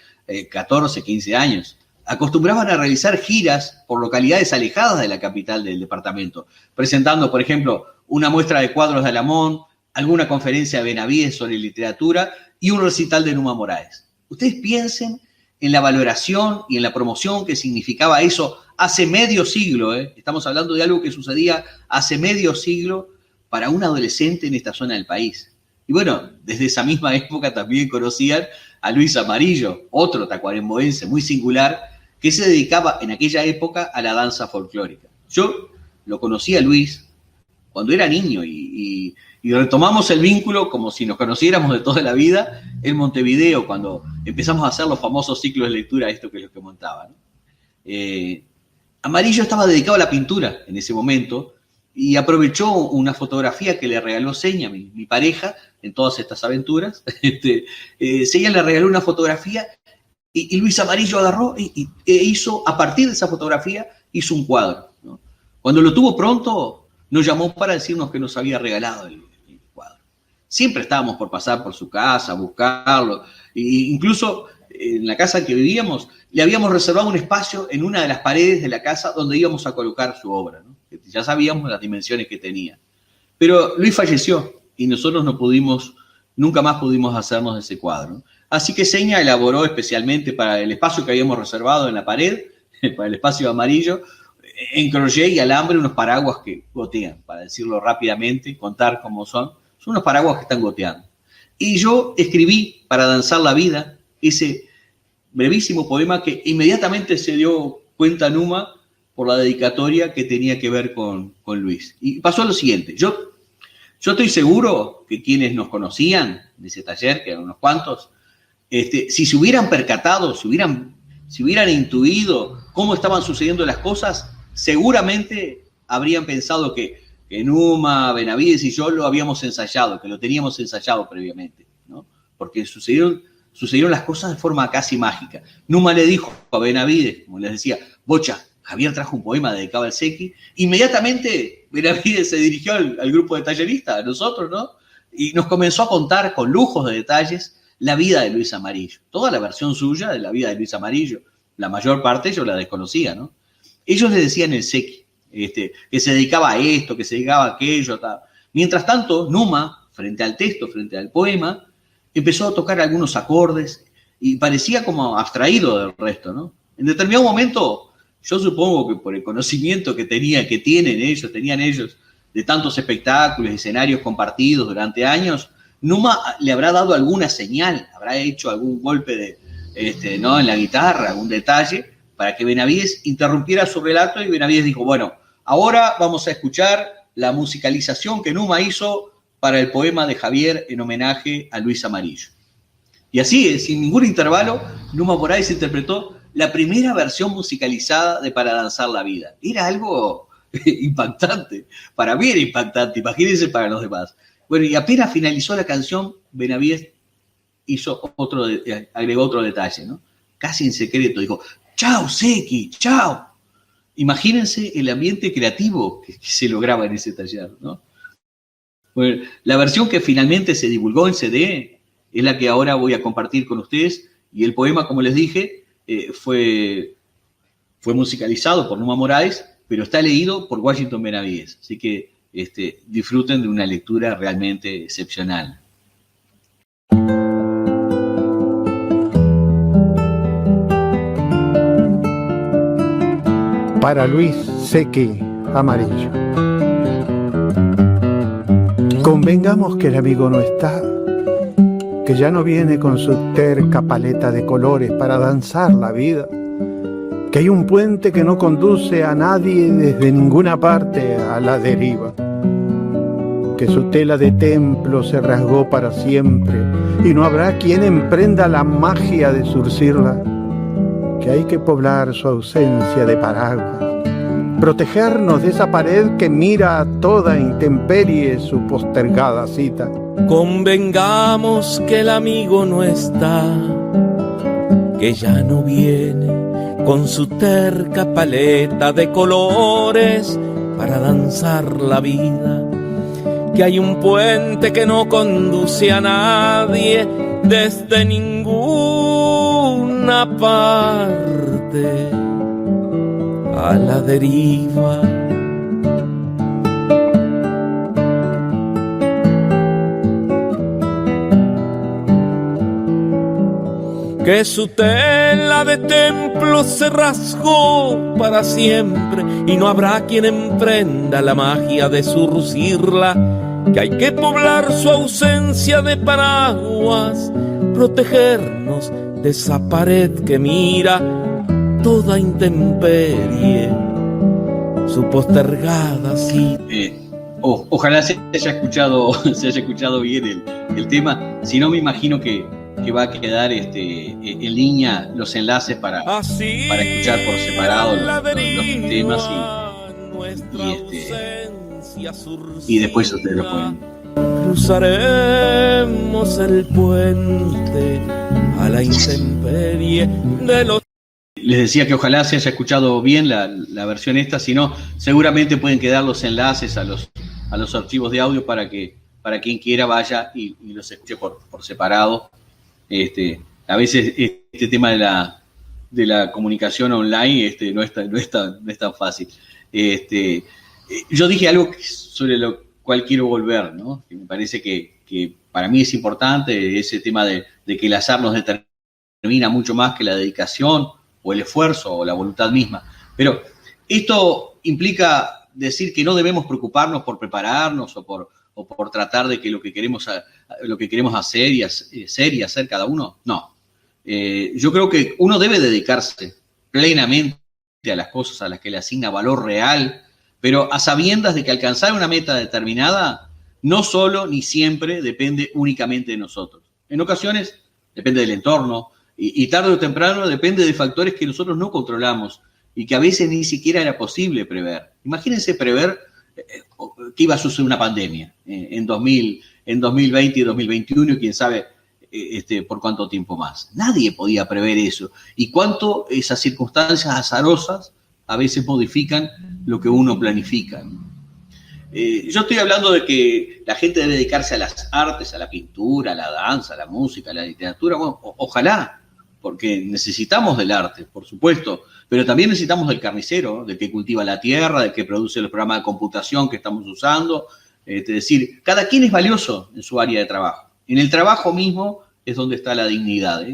14, 15 años, acostumbraban a realizar giras por localidades alejadas de la capital del departamento, presentando, por ejemplo, una muestra de cuadros de Alamón, alguna conferencia de Benavides sobre literatura y un recital de Numa Moraes. Ustedes piensen en la valoración y en la promoción que significaba eso hace medio siglo, Estamos hablando de algo que sucedía hace medio siglo para un adolescente en esta zona del país. Y bueno, desde esa misma época también conocían a Luis Amarillo, otro tacuaremboense muy singular, que se dedicaba en aquella época a la danza folclórica. Yo lo conocí a Luis cuando era niño y retomamos el vínculo como si nos conociéramos de toda la vida en Montevideo, cuando empezamos a hacer los famosos ciclos de lectura, esto que es lo que montaba, ¿no? Amarillo estaba dedicado a la pintura en ese momento y aprovechó una fotografía que le regaló Seña, mi pareja, en todas estas aventuras. Seña le regaló una fotografía y Luis Amarillo agarró e hizo, a partir de esa fotografía, hizo un cuadro, ¿no? Cuando lo tuvo pronto, nos llamó para decirnos que nos había regalado el cuadro. Siempre estábamos por pasar por su casa, buscarlo, e incluso en la casa en que vivíamos, le habíamos reservado un espacio en una de las paredes de la casa donde íbamos a colocar su obra, ¿no? Ya sabíamos las dimensiones que tenía. Pero Luis falleció y nosotros nunca más pudimos hacernos de ese cuadro, ¿no? Así que Seña elaboró especialmente para el espacio que habíamos reservado en la pared, para el espacio amarillo, en crochet y alambre, unos paraguas que gotean, para decirlo rápidamente, contar cómo son. Son unos paraguas que están goteando. Y yo escribí para danzar la vida ese brevísimo poema que inmediatamente se dio cuenta Numa por la dedicatoria que tenía que ver con Luis. Y pasó lo siguiente: yo estoy seguro que quienes nos conocían de ese taller, que eran unos cuantos, si se hubieran percatado, si hubieran intuido cómo estaban sucediendo las cosas, seguramente habrían pensado que Numa, Benavides y yo lo habíamos ensayado, que lo teníamos ensayado previamente, ¿no? Porque sucedieron las cosas de forma casi mágica. Numa le dijo a Benavides, como les decía, Bocha, Javier trajo un poema dedicado al Sequi. Inmediatamente Benavides se dirigió al grupo de talleristas, a nosotros, ¿no? Y nos comenzó a contar con lujos de detalles la vida de Luis Amarillo. Toda la versión suya de la vida de Luis Amarillo. La mayor parte yo la desconocía, ¿no? Ellos le decían el Sequi, que se dedicaba a esto, que se dedicaba a aquello, tal. Mientras tanto, Numa, frente al texto, frente al poema, empezó a tocar algunos acordes y parecía como abstraído del resto, ¿no? En determinado momento, yo supongo que por el conocimiento que tenían ellos, de tantos espectáculos, escenarios compartidos durante años, Numa le habrá dado alguna señal, habrá hecho algún golpe ¿no? en la guitarra, algún detalle, para que Benavides interrumpiera su relato, y Benavides dijo, bueno, ahora vamos a escuchar la musicalización que Numa hizo para el poema de Javier en homenaje a Luis Amarillo. Y así, sin ningún intervalo, Numa Moraes interpretó la primera versión musicalizada de Para Danzar la Vida. Era algo impactante. Para mí era impactante, imagínense para los demás. Bueno, y apenas finalizó la canción, Benavides agregó otro detalle, ¿no? Casi en secreto, dijo, chao, Seki, chao. Imagínense el ambiente creativo que se lograba en ese taller, ¿no? Bueno, la versión que finalmente se divulgó en CD es la que ahora voy a compartir con ustedes, y el poema, como les dije, fue musicalizado por Numa Moraes, pero está leído por Washington Benavides, así que disfruten de una lectura realmente excepcional. Para Luis Seki Amarillo. Convengamos que el amigo no está, que ya no viene con su terca paleta de colores para danzar la vida, que hay un puente que no conduce a nadie desde ninguna parte a la deriva, que su tela de templo se rasgó para siempre y no habrá quien emprenda la magia de zurcirla, que hay que poblar su ausencia de paraguas, protegernos de esa pared que mira a toda intemperie su postergada cita. Convengamos que el amigo no está, que ya no viene con su terca paleta de colores para danzar la vida, que hay un puente que no conduce a nadie desde ninguna parte a la deriva. Que su tela de templo se rasgó para siempre y no habrá quien emprenda la magia de zurcirla, que hay que poblar su ausencia de paraguas, protegernos de esa pared que mira toda intemperie su postergada cita. Ojalá se haya escuchado bien el tema, si no me imagino que va a quedar en línea los enlaces para escuchar por separado los temas y después ustedes lo pueden. Cruzaremos el puente a la intemperie de los... Les decía que ojalá se haya escuchado bien la versión esta, si no, seguramente pueden quedar los enlaces a los archivos de audio para quien quiera vaya y los escuche por separado. A veces este tema de la comunicación online no es tan fácil. Yo dije algo sobre lo cual quiero volver, ¿no? Que me parece que para mí es importante, ese tema de que el azar nos determina mucho más que la dedicación o el esfuerzo o la voluntad misma. Pero esto implica decir que no debemos preocuparnos por prepararnos o por tratar de que lo que queremos hacer y hacer cada uno. No. Yo creo que uno debe dedicarse plenamente a las cosas a las que le asigna valor real, pero a sabiendas de que alcanzar una meta determinada no solo ni siempre depende únicamente de nosotros. En ocasiones depende del entorno y tarde o temprano depende de factores que nosotros no controlamos y que a veces ni siquiera era posible prever. Imagínense prever que iba a suceder una pandemia en 2020 y 2021 y quién sabe por cuánto tiempo más. Nadie podía prever eso. Y cuánto esas circunstancias azarosas a veces modifican lo que uno planifica. Yo estoy hablando de que la gente debe dedicarse a las artes, a la pintura, a la danza, a la música, a la literatura. Bueno, ojalá, porque necesitamos del arte, por supuesto, pero también necesitamos del carnicero, del que cultiva la tierra, del que produce los programas de computación que estamos usando. Es decir, cada quien es valioso en su área de trabajo. En el trabajo mismo es donde está la dignidad.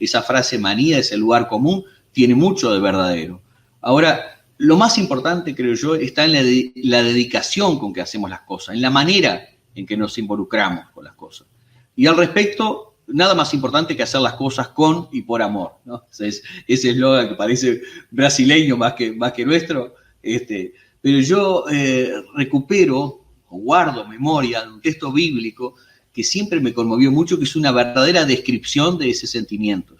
Esa frase manía, ese lugar común, tiene mucho de verdadero. Ahora, lo más importante, creo yo, está en la dedicación con que hacemos las cosas, en la manera en que nos involucramos con las cosas. Y al respecto, nada más importante que hacer las cosas con y por amor, ¿no? Ese eslogan que parece brasileño más que nuestro, pero yo recupero o guardo memoria de un texto bíblico que siempre me conmovió mucho, que es una verdadera descripción de ese sentimiento.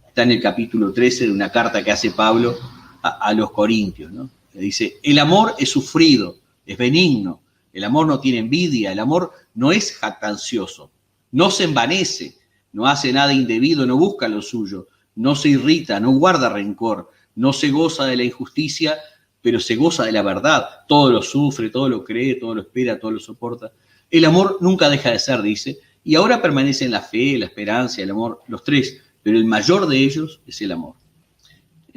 Está en el capítulo 13 de una carta que hace Pablo a los Corintios, ¿no? Que dice: el amor es sufrido, es benigno, el amor no tiene envidia, el amor no es jactancioso, no se envanece, no hace nada indebido, no busca lo suyo, no se irrita, no guarda rencor, no se goza de la injusticia, pero se goza de la verdad. Todo lo sufre, todo lo cree, todo lo espera, todo lo soporta. El amor nunca deja de ser, dice, y ahora permanecen la fe, la esperanza, el amor, los tres, pero el mayor de ellos es el amor.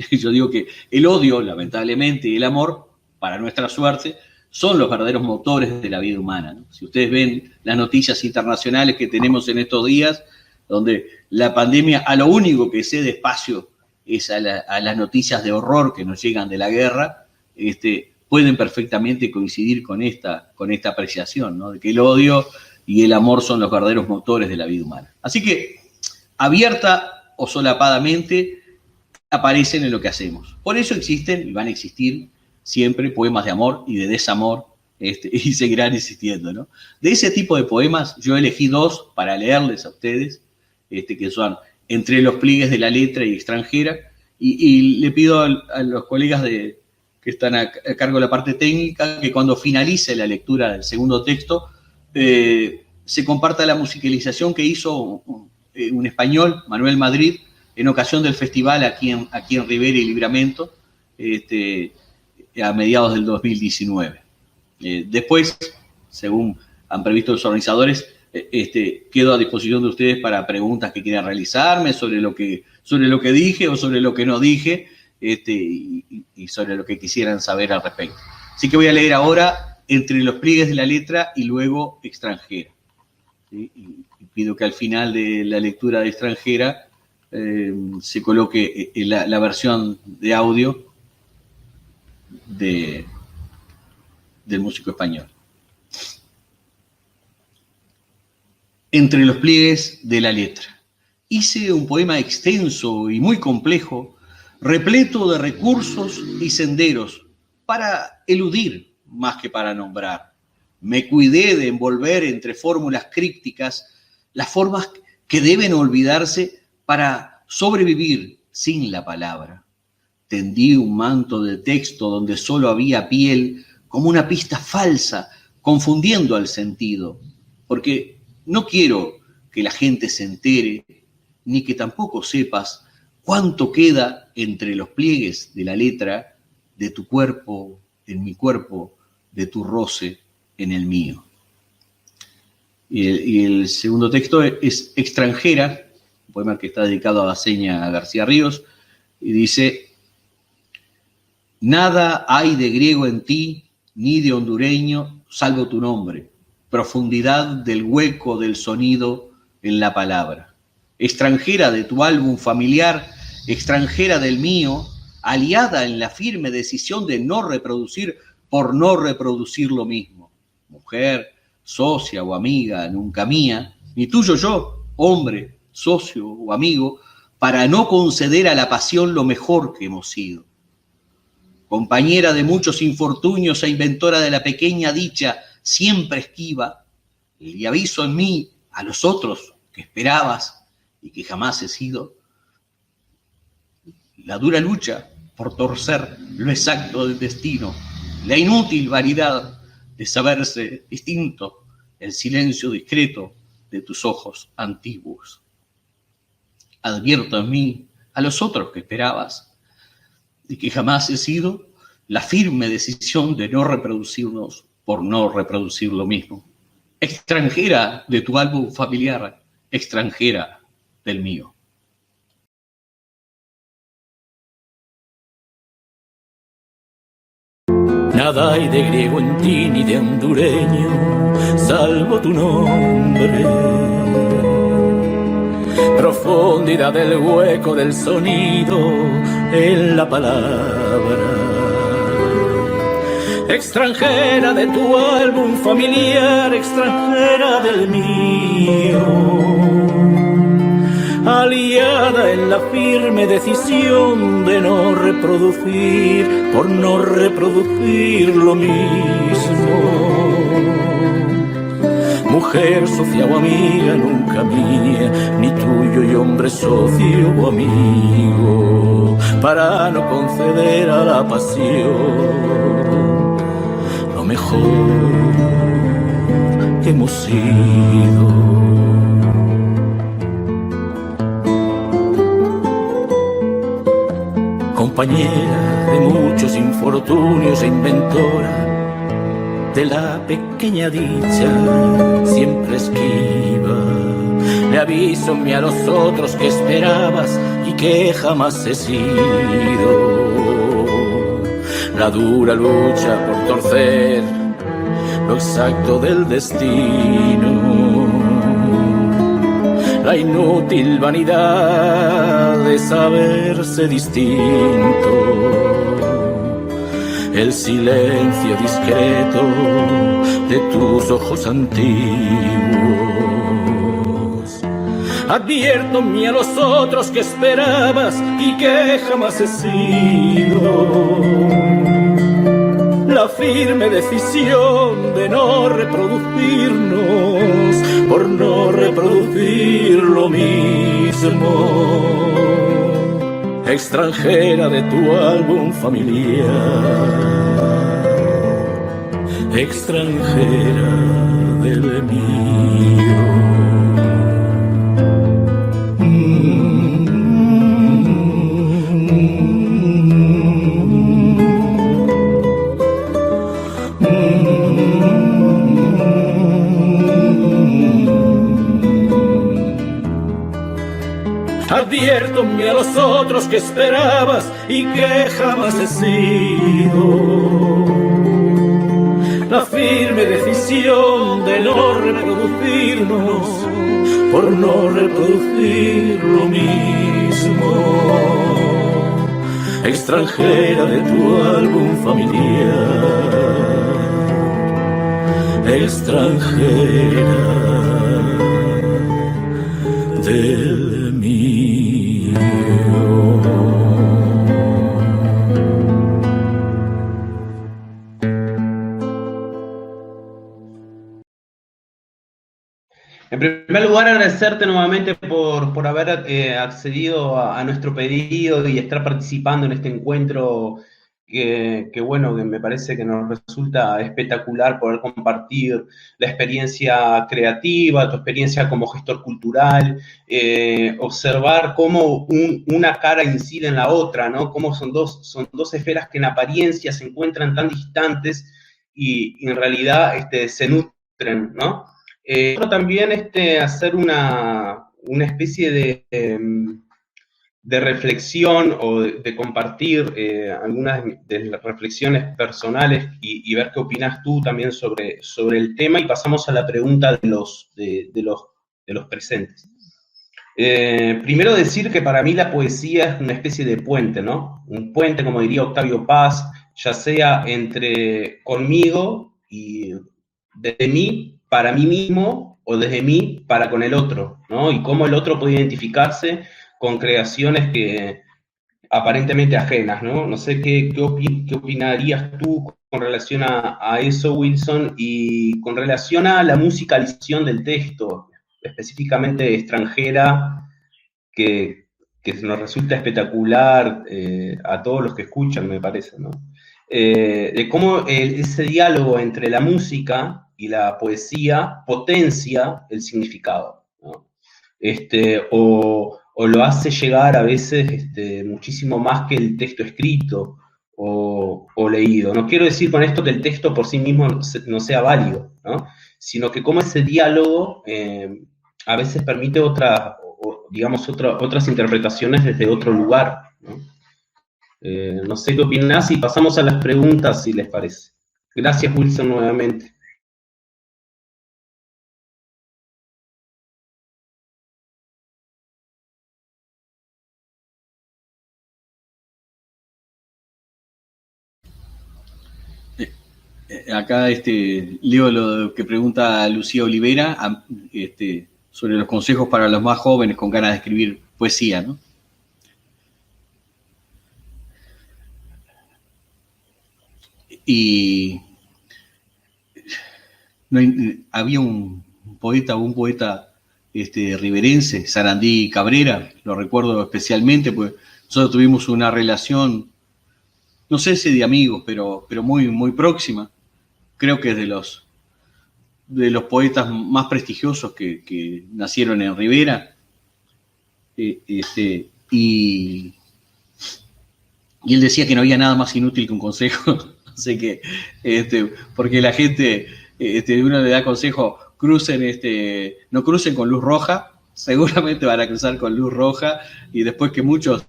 Yo digo que el odio, lamentablemente, y el amor, para nuestra suerte, son los verdaderos motores de la vida humana, ¿no? Si ustedes ven las noticias internacionales que tenemos en estos días, donde la pandemia a lo único que cede espacio es a las noticias de horror que nos llegan de la guerra, pueden perfectamente coincidir con esta apreciación, ¿no? De que el odio y el amor son los verdaderos motores de la vida humana. Así que, abierta o solapadamente, aparecen en lo que hacemos. Por eso existen y van a existir siempre poemas de amor y de desamor, y seguirán existiendo, ¿no? De ese tipo de poemas yo elegí dos para leerles a ustedes, que son Entre los pliegues de la letra y Extranjera, y le pido a los colegas que están a cargo de la parte técnica que cuando finalice la lectura del segundo texto se comparta la musicalización que hizo un español, Manuel Madrid, en ocasión del festival aquí en Rivera y Libramento, a mediados del 2019. Después, según han previsto los organizadores, quedo a disposición de ustedes para preguntas que quieran realizarme sobre lo que dije o sobre lo que no dije, y sobre lo que quisieran saber al respecto. Así que voy a leer ahora Entre los pliegues de la letra y luego Extranjera. ¿Sí? Y pido que al final de la lectura de Extranjera se coloque la versión de audio del músico español. Entre los pliegues de la letra. Hice un poema extenso y muy complejo, repleto de recursos y senderos, para eludir más que para nombrar. Me cuidé de envolver entre fórmulas crípticas las formas que deben olvidarse para sobrevivir sin la palabra. Tendí un manto de texto donde solo había piel, como una pista falsa, confundiendo al sentido, porque no quiero que la gente se entere, ni que tampoco sepas cuánto queda entre los pliegues de la letra, de tu cuerpo en mi cuerpo, de tu roce en el mío. Y el segundo texto es Extranjera, un poema que está dedicado a Seña García Ríos, y dice: nada hay de griego en ti, ni de hondureño, salvo tu nombre, profundidad del hueco del sonido en la palabra. Extranjera de tu álbum familiar, extranjera del mío, aliada en la firme decisión de no reproducir por no reproducir lo mismo. Mujer, socia o amiga, nunca mía, ni tuyo yo, hombre, socio o amigo, para no conceder a la pasión lo mejor que hemos sido. Compañera de muchos infortunios e inventora de la pequeña dicha, siempre esquiva, y aviso en mí a los otros que esperabas y que jamás he sido, la dura lucha por torcer lo exacto del destino, la inútil vanidad de saberse distinto, el silencio discreto de tus ojos antiguos. Advierto en mí a los otros que esperabas y que jamás he sido, la firme decisión de no reproducirnos por no reproducir lo mismo. Extranjera de tu álbum familiar, extranjera del mío. Nada hay de griego en ti ni de hondureño, salvo tu nombre. Profundidad del hueco del sonido en la palabra. extranjera de tu álbum familiar, extranjera del mío, aliada en la firme decisión de no reproducir, por no reproducir lo mismo. Mujer, socia o amiga, nunca mía, ni tuyo y hombre socio o amigo, para no conceder a la pasión lo mejor que hemos sido. Compañera de muchos infortunios e inventora de la pequeña dicha, siempre esquiva. Le aviso a los otros que esperabas y que jamás he sido. La dura lucha por torcer lo exacto del destino, la inútil vanidad de saberse distinto, el silencio discreto de tus ojos antiguos. Adviértome a los otros que esperabas y que jamás he sido. La firme decisión de no reproducirnos, por no reproducir lo mismo. Extranjera de tu álbum familiar, extranjera del mío. Adviértome a los otros que esperabas y que jamás he sido. La firme decisión de no reproducirnos, por no reproducir lo mismo. Extranjera de tu álbum familiar, extranjera del mío. En primer lugar, agradecerte nuevamente por haber accedido a nuestro pedido y estar participando en este encuentro que bueno, que me parece que nos resulta espectacular poder compartir la experiencia creativa, tu experiencia como gestor cultural, observar cómo una cara incide en la otra, ¿no? Cómo son dos esferas que en apariencia se encuentran tan distantes y en realidad se nutren, ¿no? Quiero también hacer una especie de reflexión o de compartir algunas de las reflexiones personales y ver qué opinas tú también sobre el tema, y pasamos a la pregunta de los presentes. Primero decir que para mí la poesía es una especie de puente, ¿no? Un puente, como diría Octavio Paz, ya sea entre conmigo y desde mí para mí mismo o desde mí para con el otro, ¿no? Y cómo el otro puede identificarse con creaciones que aparentemente ajenas, ¿no? No sé qué opinarías tú con relación a eso, Wilson, y con relación a la musicalización del texto, específicamente extranjera, que nos resulta espectacular a todos los que escuchan, me parece, ¿no? De cómo ese diálogo entre la música y la poesía potencia el significado, ¿no? O lo hace llegar a veces muchísimo más que el texto escrito o leído. No quiero decir con esto que el texto por sí mismo no sea válido, ¿no? Sino que como ese diálogo a veces permite otras interpretaciones desde otro lugar, ¿no? No sé qué opinás y pasamos a las preguntas, si les parece. Gracias, Wilson, nuevamente. Acá leo lo que pregunta Lucía Olivera sobre los consejos para los más jóvenes con ganas de escribir poesía, ¿no? Y había un poeta riverense, Sarandí Cabrera, lo recuerdo especialmente, porque nosotros tuvimos una relación, no sé si de amigos, pero muy, muy próxima. Creo que es de los poetas más prestigiosos que nacieron en Rivera. Y él decía que no había nada más inútil que un consejo. Así que, porque la gente, uno le da consejo, no crucen con luz roja, seguramente van a cruzar con luz roja, y después que muchas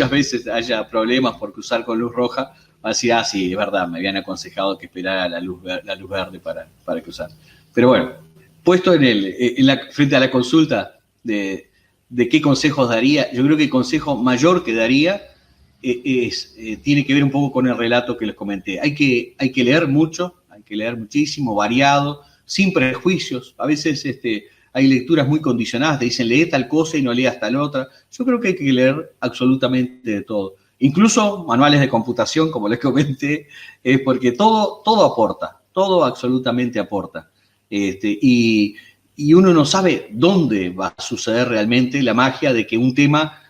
veces haya problemas por cruzar con luz roja, va a decir, sí, es verdad, me habían aconsejado que esperara la luz verde para cruzar. Pero bueno, puesto frente a la consulta de qué consejos daría, yo creo que el consejo mayor que daría tiene que ver un poco con el relato que les comenté. Hay que leer mucho, hay que leer muchísimo, variado, sin prejuicios. A veces hay lecturas muy condicionadas, te dicen lee tal cosa y no leas tal otra. Yo creo que hay que leer absolutamente de todo. Incluso manuales de computación, como les comenté, porque todo aporta, todo absolutamente aporta. Y uno no sabe dónde va a suceder realmente la magia de que un tema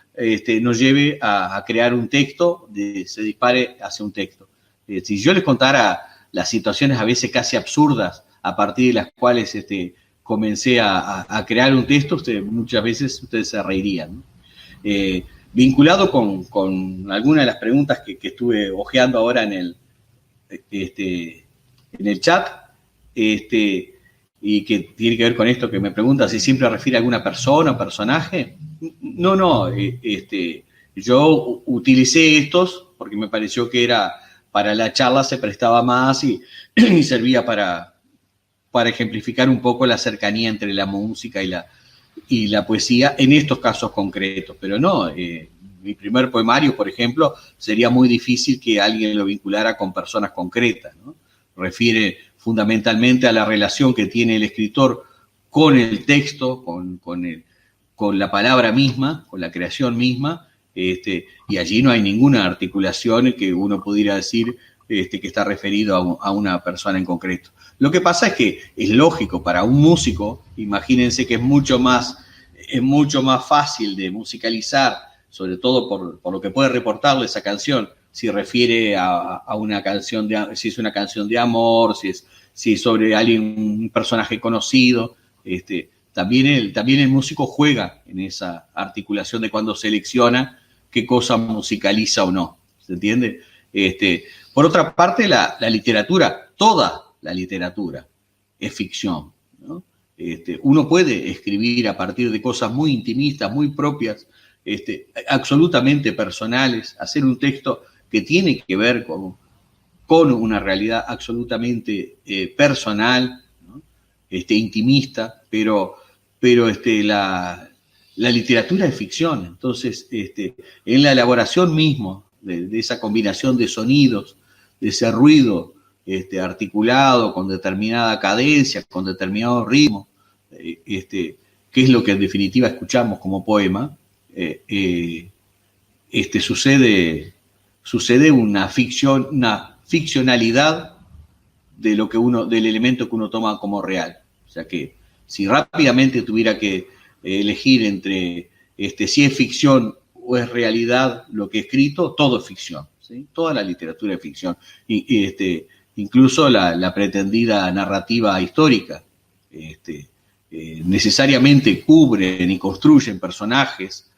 nos lleve a crear un texto, se dispare hacia un texto. Si yo les contara las situaciones a veces casi absurdas a partir de las cuales comencé a crear un texto, muchas veces ustedes se reirían, ¿no? Vinculado con algunas de las preguntas que estuve hojeando ahora en el chat, y que tiene que ver con esto que me pregunta si siempre refiere a alguna persona o personaje. No, yo utilicé estos porque me pareció que para la charla se prestaba más y servía para ejemplificar un poco la cercanía entre la música y la poesía en estos casos concretos. Pero no, mi primer poemario, por ejemplo, sería muy difícil que alguien lo vinculara con personas concretas, ¿no? Refiere fundamentalmente a la relación que tiene el escritor con el texto, con la palabra misma, con la creación misma, y allí no hay ninguna articulación que uno pudiera decir que está referido a una persona en concreto. Lo que pasa es que es lógico para un músico, imagínense que es mucho más fácil de musicalizar, sobre todo por lo que puede reportarle esa canción, si refiere a una canción si es una canción de amor, si es sobre un personaje conocido. También el músico juega en esa articulación de cuando selecciona qué cosa musicaliza o no. ¿Se entiende? Por otra parte, la literatura, toda la literatura es ficción, ¿no? Uno puede escribir a partir de cosas muy intimistas, muy propias, absolutamente personales, hacer un texto que tiene que ver con una realidad absolutamente personal, ¿no? Intimista, pero la literatura es ficción. Entonces, en la elaboración mismo de esa combinación de sonidos, de ese ruido articulado con determinada cadencia, con determinado ritmo, que es lo que en definitiva escuchamos como poema, sucede una ficcionalidad del elemento que uno toma como real. O sea que si rápidamente tuviera que elegir entre si es ficción o es realidad lo que he escrito, todo es ficción, ¿sí? Toda la literatura es ficción, incluso la pretendida narrativa histórica. Necesariamente cubren y construyen personajes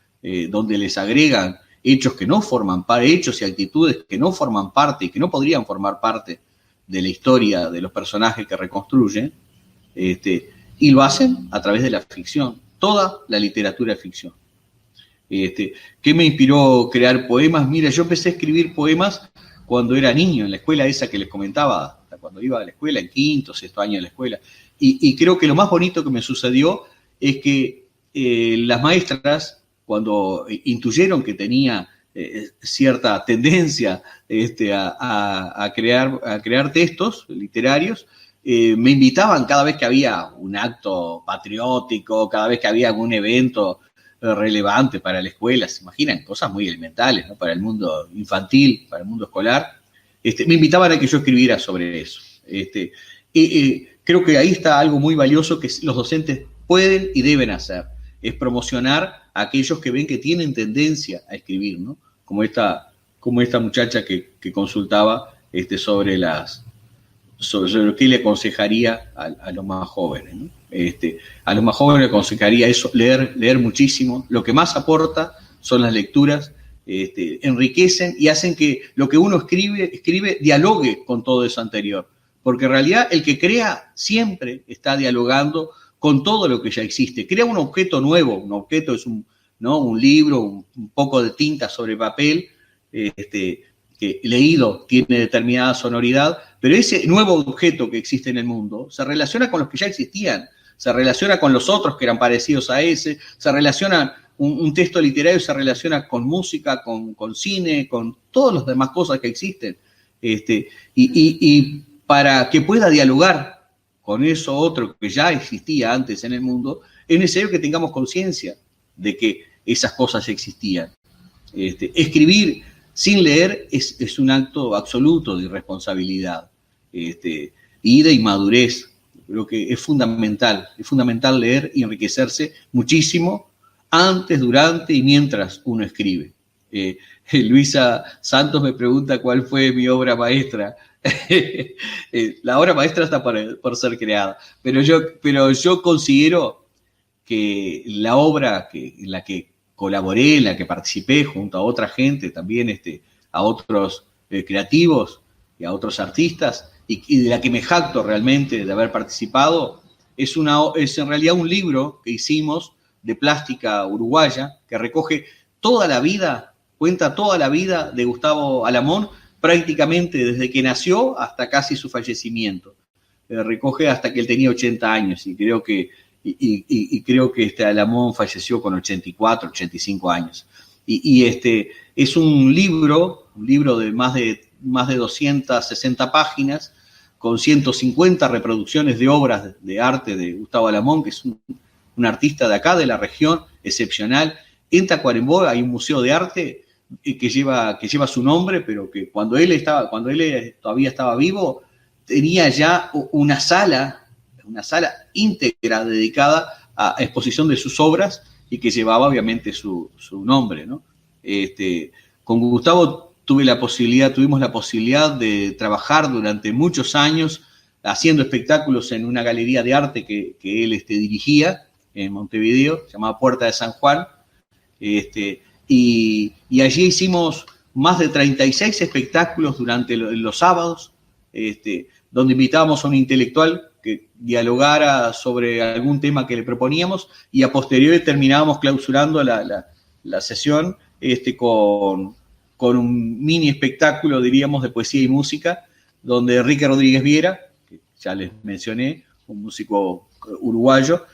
donde les agregan hechos que no forman parte, hechos y actitudes que no forman parte y que no podrían formar parte de la historia de los personajes que reconstruyen, y lo hacen a través de la ficción. Toda la literatura es ficción. ¿Qué me inspiró crear poemas? Mira, yo empecé a escribir poemas cuando era niño, en la escuela esa que les comentaba, hasta cuando iba a la escuela, en quinto, sexto año de la escuela. Y creo que lo más bonito que me sucedió es que las maestras, cuando intuyeron que tenía cierta tendencia a crear textos literarios, me invitaban cada vez que había un acto patriótico, cada vez que había algún evento relevante para la escuela. Se imaginan cosas muy elementales, ¿no? Para el mundo infantil, para el mundo escolar. Me invitaban a que yo escribiera sobre eso. Creo que ahí está algo muy valioso que los docentes pueden y deben hacer, es promocionar a aquellos que ven que tienen tendencia a escribir, ¿no? Como esta muchacha que consultaba sobre lo que le aconsejaría a los más jóvenes, ¿no? A los más jóvenes le aconsejaría eso, leer muchísimo. Lo que más aporta son las lecturas, enriquecen y hacen que lo que uno escribe dialogue con todo eso anterior. Porque en realidad el que crea siempre está dialogando con todo lo que ya existe. Crea un objeto nuevo, un objeto es un libro, un poco de tinta sobre papel, que leído tiene determinada sonoridad, pero ese nuevo objeto que existe en el mundo se relaciona con los que ya existían, se relaciona con los otros que eran parecidos a ese, se relaciona, un texto literario se relaciona con música, con cine, con todas las demás cosas que existen. Y para que pueda dialogar con eso otro que ya existía antes en el mundo, es necesario que tengamos conciencia de que esas cosas existían. Escribir sin leer es un acto absoluto de irresponsabilidad y de inmadurez. Creo que es fundamental leer y enriquecerse muchísimo antes, durante y mientras uno escribe. Luisa Santos me pregunta cuál fue mi obra maestra. La obra maestra está por ser creada, pero yo considero que la obra en la que colaboré, en la que participé junto a otra gente, también a otros creativos y a otros artistas, y de la que me jacto realmente de haber participado, es en realidad un libro que hicimos de plástica uruguaya, que recoge toda la vida, cuenta toda la vida de Gustavo Alamón, prácticamente desde que nació hasta casi su fallecimiento. Recoge hasta que él tenía 80 años, y creo que Alamón falleció con 84, 85 años. Es un libro de más de 260 páginas, con 150 reproducciones de obras de arte de Gustavo Alamón, que es un artista de acá, de la región, excepcional. En Tacuarembó hay un museo de arte que lleva su nombre, pero que cuando él todavía estaba vivo, tenía ya una sala íntegra dedicada a exposición de sus obras y que llevaba obviamente su nombre, ¿no? Con Gustavo tuvimos la posibilidad de trabajar durante muchos años haciendo espectáculos en una galería de arte que él dirigía en Montevideo, llamada Puerta de San Juan, y allí hicimos más de 36 espectáculos durante los sábados, donde invitábamos a un intelectual que dialogara sobre algún tema que le proponíamos, y a posteriori terminábamos clausurando la sesión con un mini espectáculo, diríamos, de poesía y música, donde Enrique Rodríguez Viera, que ya les mencioné, un músico uruguayo,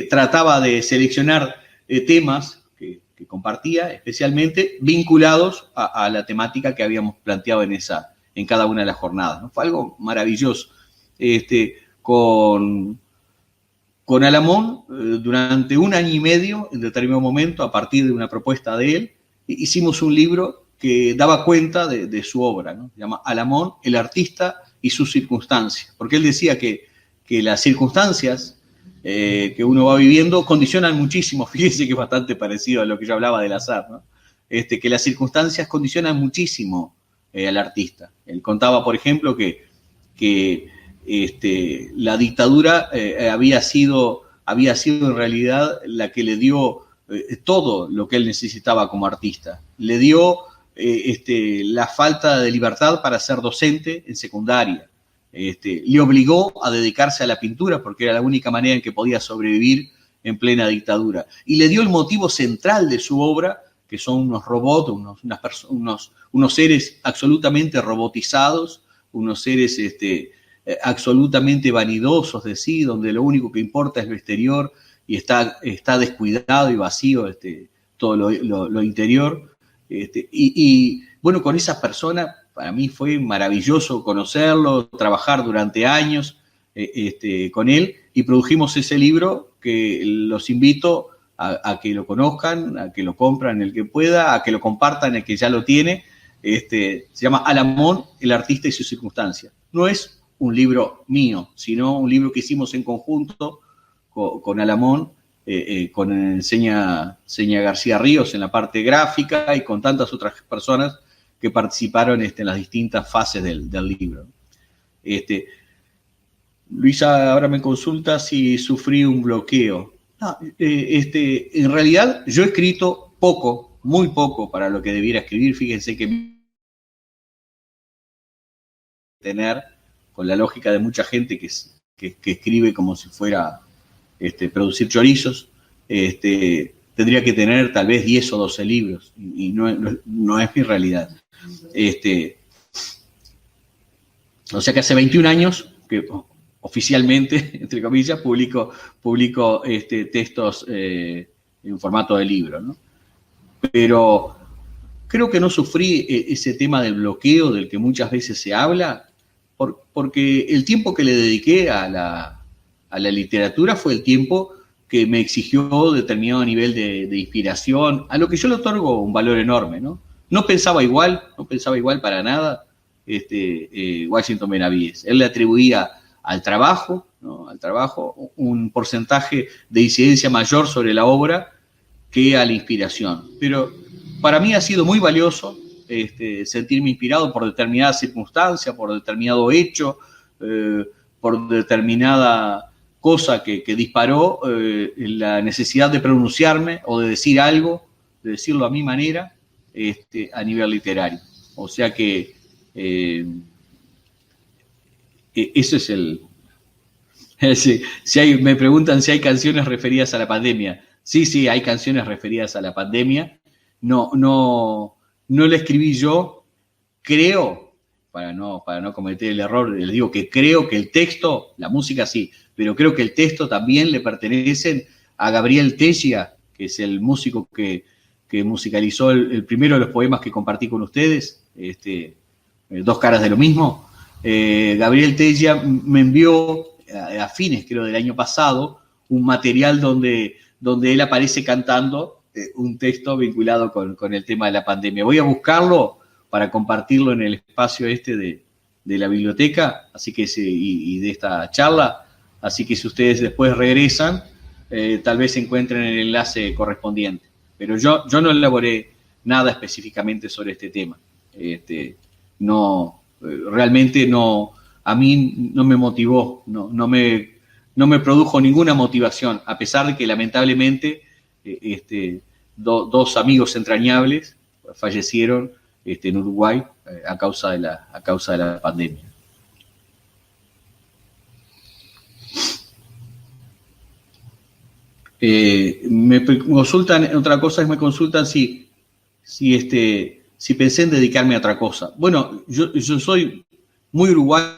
trataba de seleccionar temas que compartía, especialmente vinculados a la temática que habíamos planteado en cada una de las jornadas, ¿no? Fue algo maravilloso. Con Alamón, durante 1 año y medio, en determinado momento, a partir de una propuesta de él, hicimos un libro que daba cuenta de su obra, ¿no? Se llama Alamón, el artista y sus circunstancias, porque él decía que las circunstancias que uno va viviendo condicionan muchísimo. Fíjense que es bastante parecido a lo que yo hablaba del azar, ¿no? Que las circunstancias condicionan muchísimo al artista. Él contaba, por ejemplo, que la dictadura había sido en realidad la que le dio todo lo que él necesitaba como artista. Le dio la falta de libertad para ser docente en secundaria. Le obligó a dedicarse a la pintura porque era la única manera en que podía sobrevivir en plena dictadura. Y le dio el motivo central de su obra, que son unos robots, unos seres absolutamente robotizados, unos seres absolutamente vanidosos de sí, donde lo único que importa es lo exterior y está descuidado y vacío todo lo interior. Bueno, con esa persona para mí fue maravilloso conocerlo, trabajar durante años con él, y produjimos ese libro que los invito a que lo conozcan, a que lo compran el que pueda, a que lo compartan el que ya lo tiene. Se llama Alamón, el artista y su circunstancia. No es un libro mío, sino un libro que hicimos en conjunto con Alamón, con Seña García Ríos en la parte gráfica y con tantas otras personas que participaron en las distintas fases del libro. Luisa ahora me consulta si sufrí un bloqueo. No, en realidad yo he escrito poco, muy poco para lo que debiera escribir. Fíjense que tener, con la lógica de mucha gente que escribe como si fuera producir chorizos, tendría que tener tal vez 10 o 12 libros, y no es mi realidad. O sea que hace 21 años que oficialmente, entre comillas, publico textos en formato de libro, ¿no? Pero creo que no sufrí ese tema del bloqueo del que muchas veces se habla, porque el tiempo que le dediqué a la literatura fue el tiempo que me exigió determinado nivel de inspiración, a lo que yo le otorgo un valor enorme, ¿no? No pensaba igual para nada Washington Benavides. Él le atribuía al trabajo, ¿no? Al trabajo un porcentaje de incidencia mayor sobre la obra que a la inspiración. Pero para mí ha sido muy valioso sentirme inspirado por determinada circunstancia, por determinado hecho, por determinada cosa que disparó la necesidad de pronunciarme o de decir algo, de decirlo a mi manera, a nivel literario. O sea que eso es me preguntan si hay canciones referidas a la pandemia. Sí, hay canciones referidas a la pandemia. No la escribí yo, creo, para no cometer el error, les digo que creo que el texto, la música sí, pero creo que el texto también le pertenecen a Gabriel Teggia, que es el músico que musicalizó el primero de los poemas que compartí con ustedes, Dos caras de lo mismo. Gabriel Teggia me envió a fines, creo, del año pasado, un material donde él aparece cantando un texto vinculado con el tema de la pandemia. Voy a buscarlo para compartirlo en el espacio de la biblioteca, así que y de esta charla, así que si ustedes después regresan, tal vez encuentren el enlace correspondiente. Pero yo no elaboré nada específicamente sobre este tema. Realmente no, a mí no me motivó, no me produjo ninguna motivación, a pesar de que lamentablemente dos amigos entrañables fallecieron en Uruguay a causa de la pandemia. Me consultan, otra cosa es me consultan si pensé en dedicarme a otra cosa. Bueno, yo soy muy uruguayo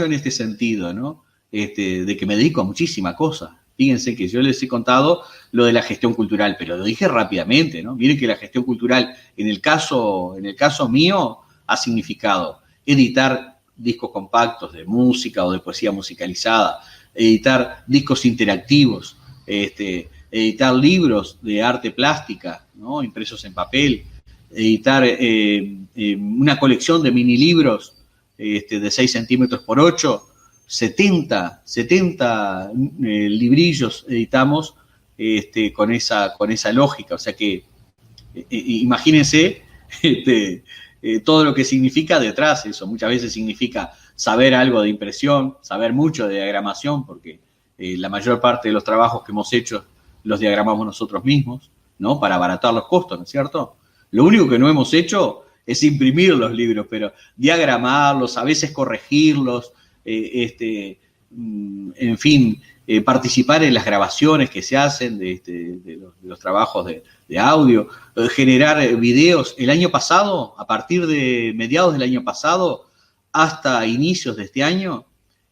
en este sentido, ¿no? De que me dedico a muchísimas cosas. Fíjense que yo les he contado lo de la gestión cultural, pero lo dije rápidamente, ¿no? Miren que la gestión cultural, en el caso mío, ha significado editar discos compactos de música o de poesía musicalizada, editar discos interactivos, editar libros de arte plástica, ¿no? Impresos en papel, editar una colección de mini libros de 6 centímetros por 8, 70 librillos editamos con esa lógica. O sea que imagínense todo lo que significa detrás eso. Muchas veces significa saber algo de impresión, saber mucho de diagramación, porque la mayor parte de los trabajos que hemos hecho los diagramamos nosotros mismos, ¿no? Para abaratar los costos, ¿no es cierto? Lo único que no hemos hecho es imprimir los libros, pero diagramarlos, a veces corregirlos, en fin, participar en las grabaciones que se hacen de los trabajos de audio, generar videos. El año pasado, a partir de mediados del año pasado hasta inicios de este año,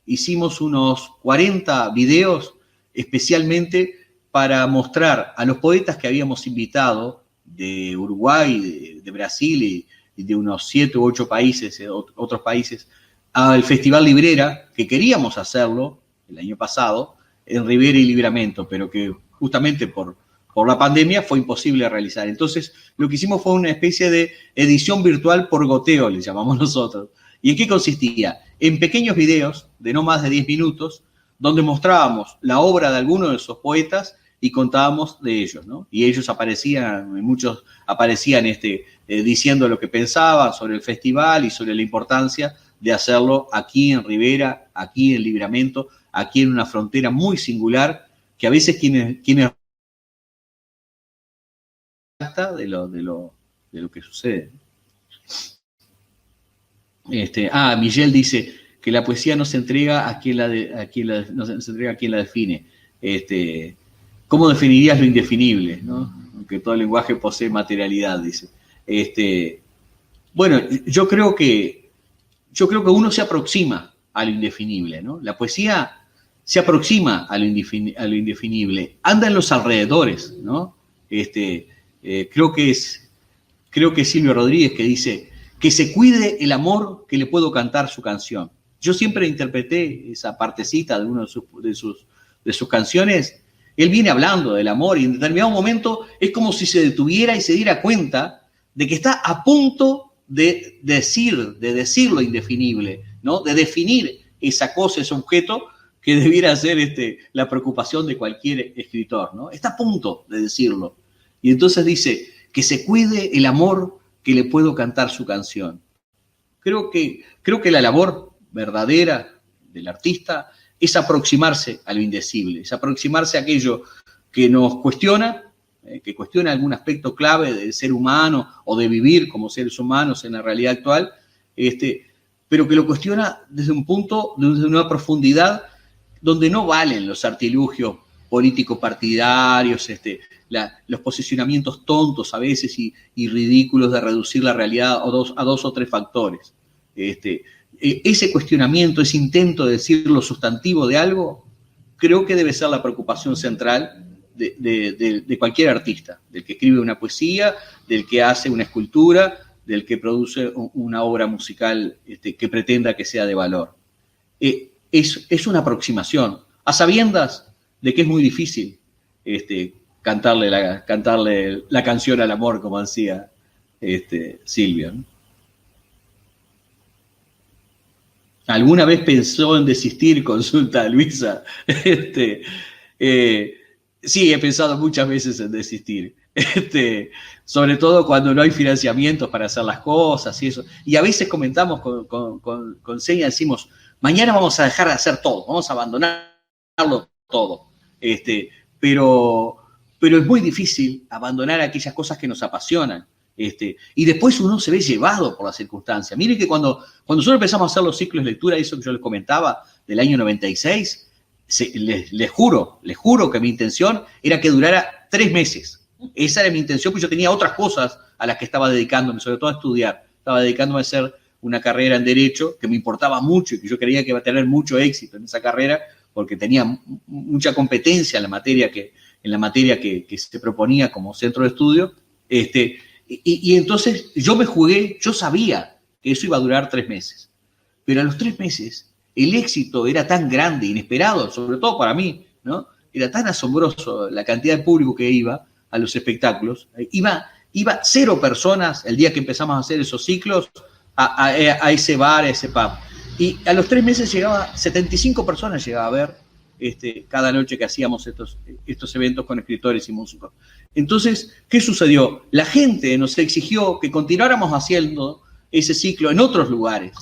hicimos unos 40 videos especialmente para mostrar a los poetas que habíamos invitado de Uruguay, de Brasil y de unos 7 u 8 países, otros países, al Festival Librera, que queríamos hacerlo el año pasado, en Rivera y Libramento, pero que justamente por la pandemia fue imposible realizar. Entonces, lo que hicimos fue una especie de edición virtual por goteo, le llamamos nosotros. ¿Y en qué consistía? En pequeños videos de no más de 10 minutos, donde mostrábamos la obra de algunos de esos poetas y contábamos de ellos, ¿no? Y ellos aparecían, muchos aparecían diciendo lo que pensaban sobre el festival y sobre la importancia de hacerlo aquí en Rivera, aquí en Libramento, aquí en una frontera muy singular, que a veces quienes de lo que sucede. Miguel dice que la poesía no se entrega a quien no se entrega a quien la define. ¿Cómo definirías lo indefinible, ¿no? Aunque todo lenguaje posee materialidad, dice. Bueno, yo creo que uno se aproxima a lo indefinible, ¿no? La poesía se aproxima a lo indefinible, anda en los alrededores, ¿no? Creo que es Silvio Rodríguez que dice que se cuide el amor que le puedo cantar su canción. Yo siempre interpreté esa partecita de una de sus canciones. Él viene hablando del amor y en determinado momento es como si se detuviera y se diera cuenta de que está a punto de decir lo indefinible, ¿no? De definir esa cosa, ese objeto que debiera ser la preocupación de cualquier escritor, ¿no? Está a punto de decirlo. Y entonces dice que se cuide el amor que le puedo cantar su canción. Creo que la labor verdadera del artista es aproximarse a lo indecible, es aproximarse a aquello que nos cuestiona, que cuestiona algún aspecto clave del ser humano o de vivir como seres humanos en la realidad actual, pero que lo cuestiona desde un punto, desde una profundidad donde no valen los artilugios político-partidarios, los posicionamientos tontos a veces y ridículos de reducir la realidad a dos o tres factores. Ese cuestionamiento, ese intento de decir lo sustantivo de algo, creo que debe ser la preocupación central de cualquier artista, del que escribe una poesía, del que hace una escultura, del que produce una obra musical que pretenda que sea de valor. Es una aproximación, a sabiendas de que es muy difícil cantarle la canción al amor, como decía Silvia, ¿no? ¿Alguna vez pensó en desistir? Consulta a Luisa. Sí, he pensado muchas veces en desistir. Sobre todo cuando no hay financiamientos para hacer las cosas y eso. Y a veces comentamos con Seña, decimos, mañana vamos a dejar de hacer todo, vamos a abandonarlo todo. Pero es muy difícil abandonar aquellas cosas que nos apasionan. Y después uno se ve llevado por las circunstancias. Miren que cuando nosotros empezamos a hacer los ciclos de lectura, eso que yo les comentaba, del año 96, les juro que mi intención era que durara 3 meses. Esa era mi intención, porque yo tenía otras cosas a las que estaba dedicándome, sobre todo a estudiar. Estaba dedicándome a hacer una carrera en Derecho que me importaba mucho y que yo creía que iba a tener mucho éxito en esa carrera, porque tenía mucha competencia en la materia que se proponía como centro de estudio. Y entonces yo me jugué, yo sabía que eso iba a durar 3 meses. Pero a los 3 meses el éxito era tan grande, inesperado, sobre todo para mí, ¿no? Era tan asombroso la cantidad de público que iba a los espectáculos. Iba 0 personas el día que empezamos a hacer esos ciclos a ese bar, a ese pub. Y a los 3 meses 75 personas llegaba a ver cada noche que hacíamos estos eventos con escritores y músicos. Entonces, ¿qué sucedió? La gente nos exigió que continuáramos haciendo ese ciclo en otros lugares.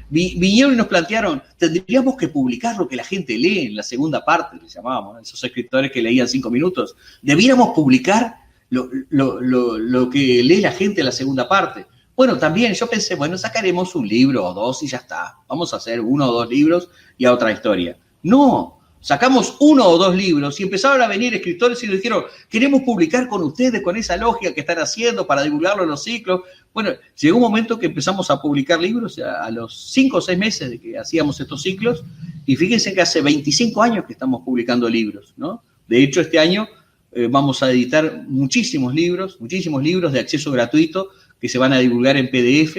Vinieron y nos plantearon, tendríamos que publicar lo que la gente lee en la segunda parte, le llamábamos, ¿no? Esos escritores que leían 5 minutos. Debiéramos publicar lo que lee la gente en la segunda parte. Bueno, también yo pensé, bueno, sacaremos un libro o 2 y ya está. Vamos a hacer 1 o 2 libros y a otra historia. No, sacamos 1 o 2 libros y empezaron a venir escritores y nos dijeron, queremos publicar con ustedes, con esa logia que están haciendo para divulgarlo en los ciclos. Bueno, llegó un momento que empezamos a publicar libros a los 5 o 6 meses de que hacíamos estos ciclos y fíjense que hace 25 años que estamos publicando libros, ¿no? De hecho, este año vamos a editar muchísimos libros de acceso gratuito que se van a divulgar en PDF.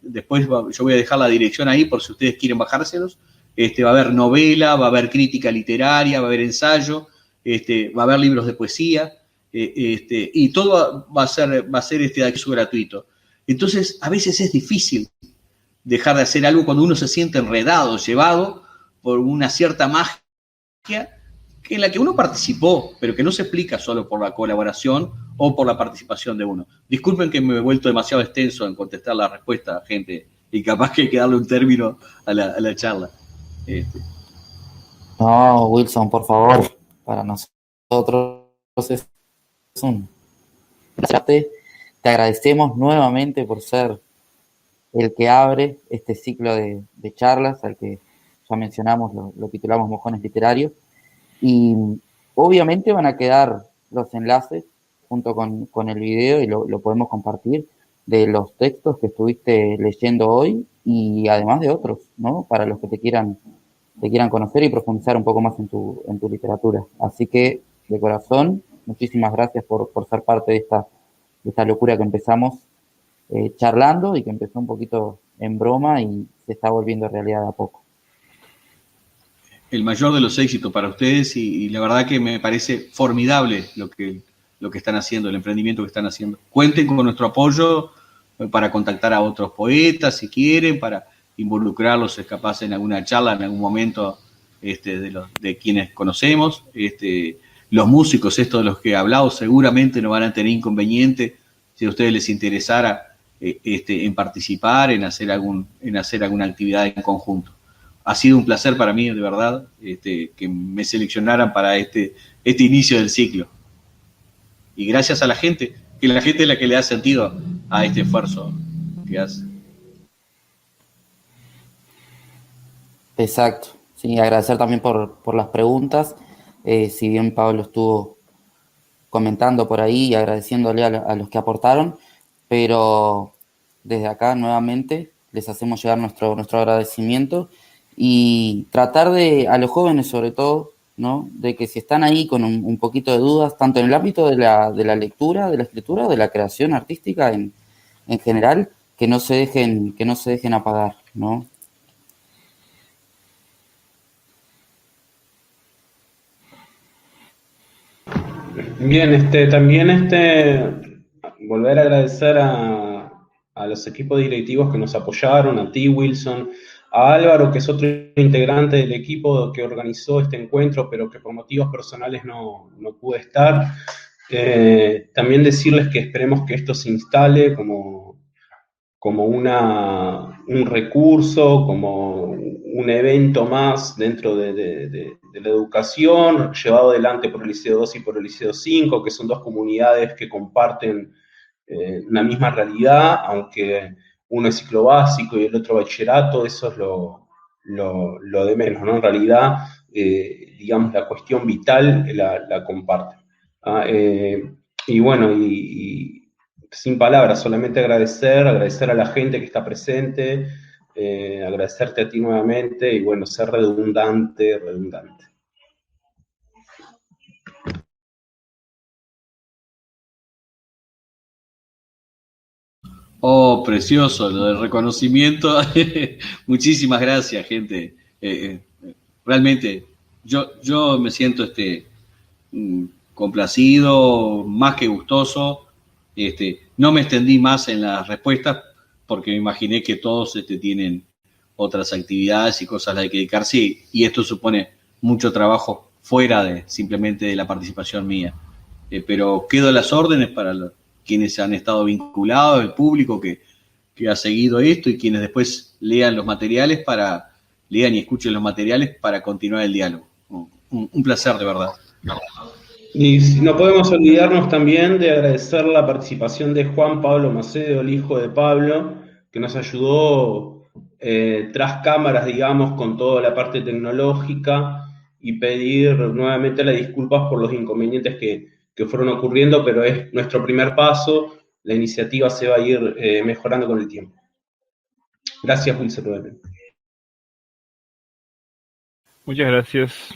Después yo voy a dejar la dirección ahí por si ustedes quieren bajárselos. Va a haber novela, va a haber crítica literaria, va a haber ensayo, va a haber libros de poesía, y todo va a ser de acceso gratuito. Entonces, a veces es difícil dejar de hacer algo cuando uno se siente enredado, llevado por una cierta magia en la que uno participó, pero que no se explica solo por la colaboración o por la participación de uno. Disculpen que me he vuelto demasiado extenso en contestar la respuesta, gente, y capaz que hay que darle un término a la charla. No, Wilson, por favor, para nosotros es un placer. Te agradecemos nuevamente por ser el que abre este ciclo de charlas, al que ya mencionamos, lo titulamos Mojones Literarios, y obviamente van a quedar los enlaces junto con el video, y lo podemos compartir, de los textos que estuviste leyendo hoy, y además de otros, ¿no? Para los que te quieran conocer y profundizar un poco más en tu literatura. Así que, de corazón, muchísimas gracias por ser parte de esta locura que empezamos charlando, y que empezó un poquito en broma y se está volviendo realidad de a poco. El mayor de los éxitos para ustedes, y la verdad que me parece formidable lo que están haciendo, el emprendimiento que están haciendo. Cuenten con nuestro apoyo para contactar a otros poetas si quieren, para involucrarlos capaz en alguna charla en algún momento de quienes conocemos. Los músicos, estos de los que he hablado, seguramente no van a tener inconveniente si a ustedes les interesara en participar, en hacer alguna actividad en conjunto. Ha sido un placer para mí, de verdad, que me seleccionaran para este inicio del ciclo. Y gracias a la gente, que la gente es la que le da sentido a este esfuerzo que hace. Exacto. Sí, agradecer también por las preguntas. Si bien Pablo estuvo comentando por ahí y agradeciéndole a los que aportaron, pero desde acá nuevamente les hacemos llegar nuestro agradecimiento, y tratar a los jóvenes sobre todo, ¿no? De que si están ahí con un poquito de dudas, tanto en el ámbito de la lectura, de la escritura, de la creación artística en general, que no se dejen apagar, ¿no? Bien, también volver a agradecer a los equipos directivos que nos apoyaron, a ti, Wilson, a Álvaro, que es otro integrante del equipo que organizó este encuentro, pero que por motivos personales no pude estar. También decirles que esperemos que esto se instale como un recurso, como un evento más dentro de la educación, llevado adelante por el Liceo 2 y por el Liceo 5, que son dos comunidades que comparten una misma realidad, aunque uno es ciclo básico y el otro bachillerato. Eso es lo de menos, ¿no? En realidad, digamos, la cuestión vital la comparten. Y bueno, y sin palabras, solamente agradecer a la gente que está presente, agradecerte a ti nuevamente, y bueno, ser redundante. Oh, precioso, lo del reconocimiento. Muchísimas gracias, gente. Realmente, yo me siento complacido, más que gustoso. No me extendí más en las respuestas porque me imaginé que todos tienen otras actividades y cosas a las que dedicarse, y esto supone mucho trabajo fuera simplemente de la participación mía. Pero quedo a las órdenes para quienes han estado vinculados, el público que ha seguido esto, y quienes después lean y escuchen los materiales para continuar el diálogo. Un placer, de verdad. Y no podemos olvidarnos también de agradecer la participación de Juan Pablo Macedo, el hijo de Pablo, que nos ayudó tras cámaras, digamos, con toda la parte tecnológica, y pedir nuevamente las disculpas por los inconvenientes que fueron ocurriendo, pero es nuestro primer paso. La iniciativa se va a ir mejorando con el tiempo. Gracias, Wilson. Muchas gracias.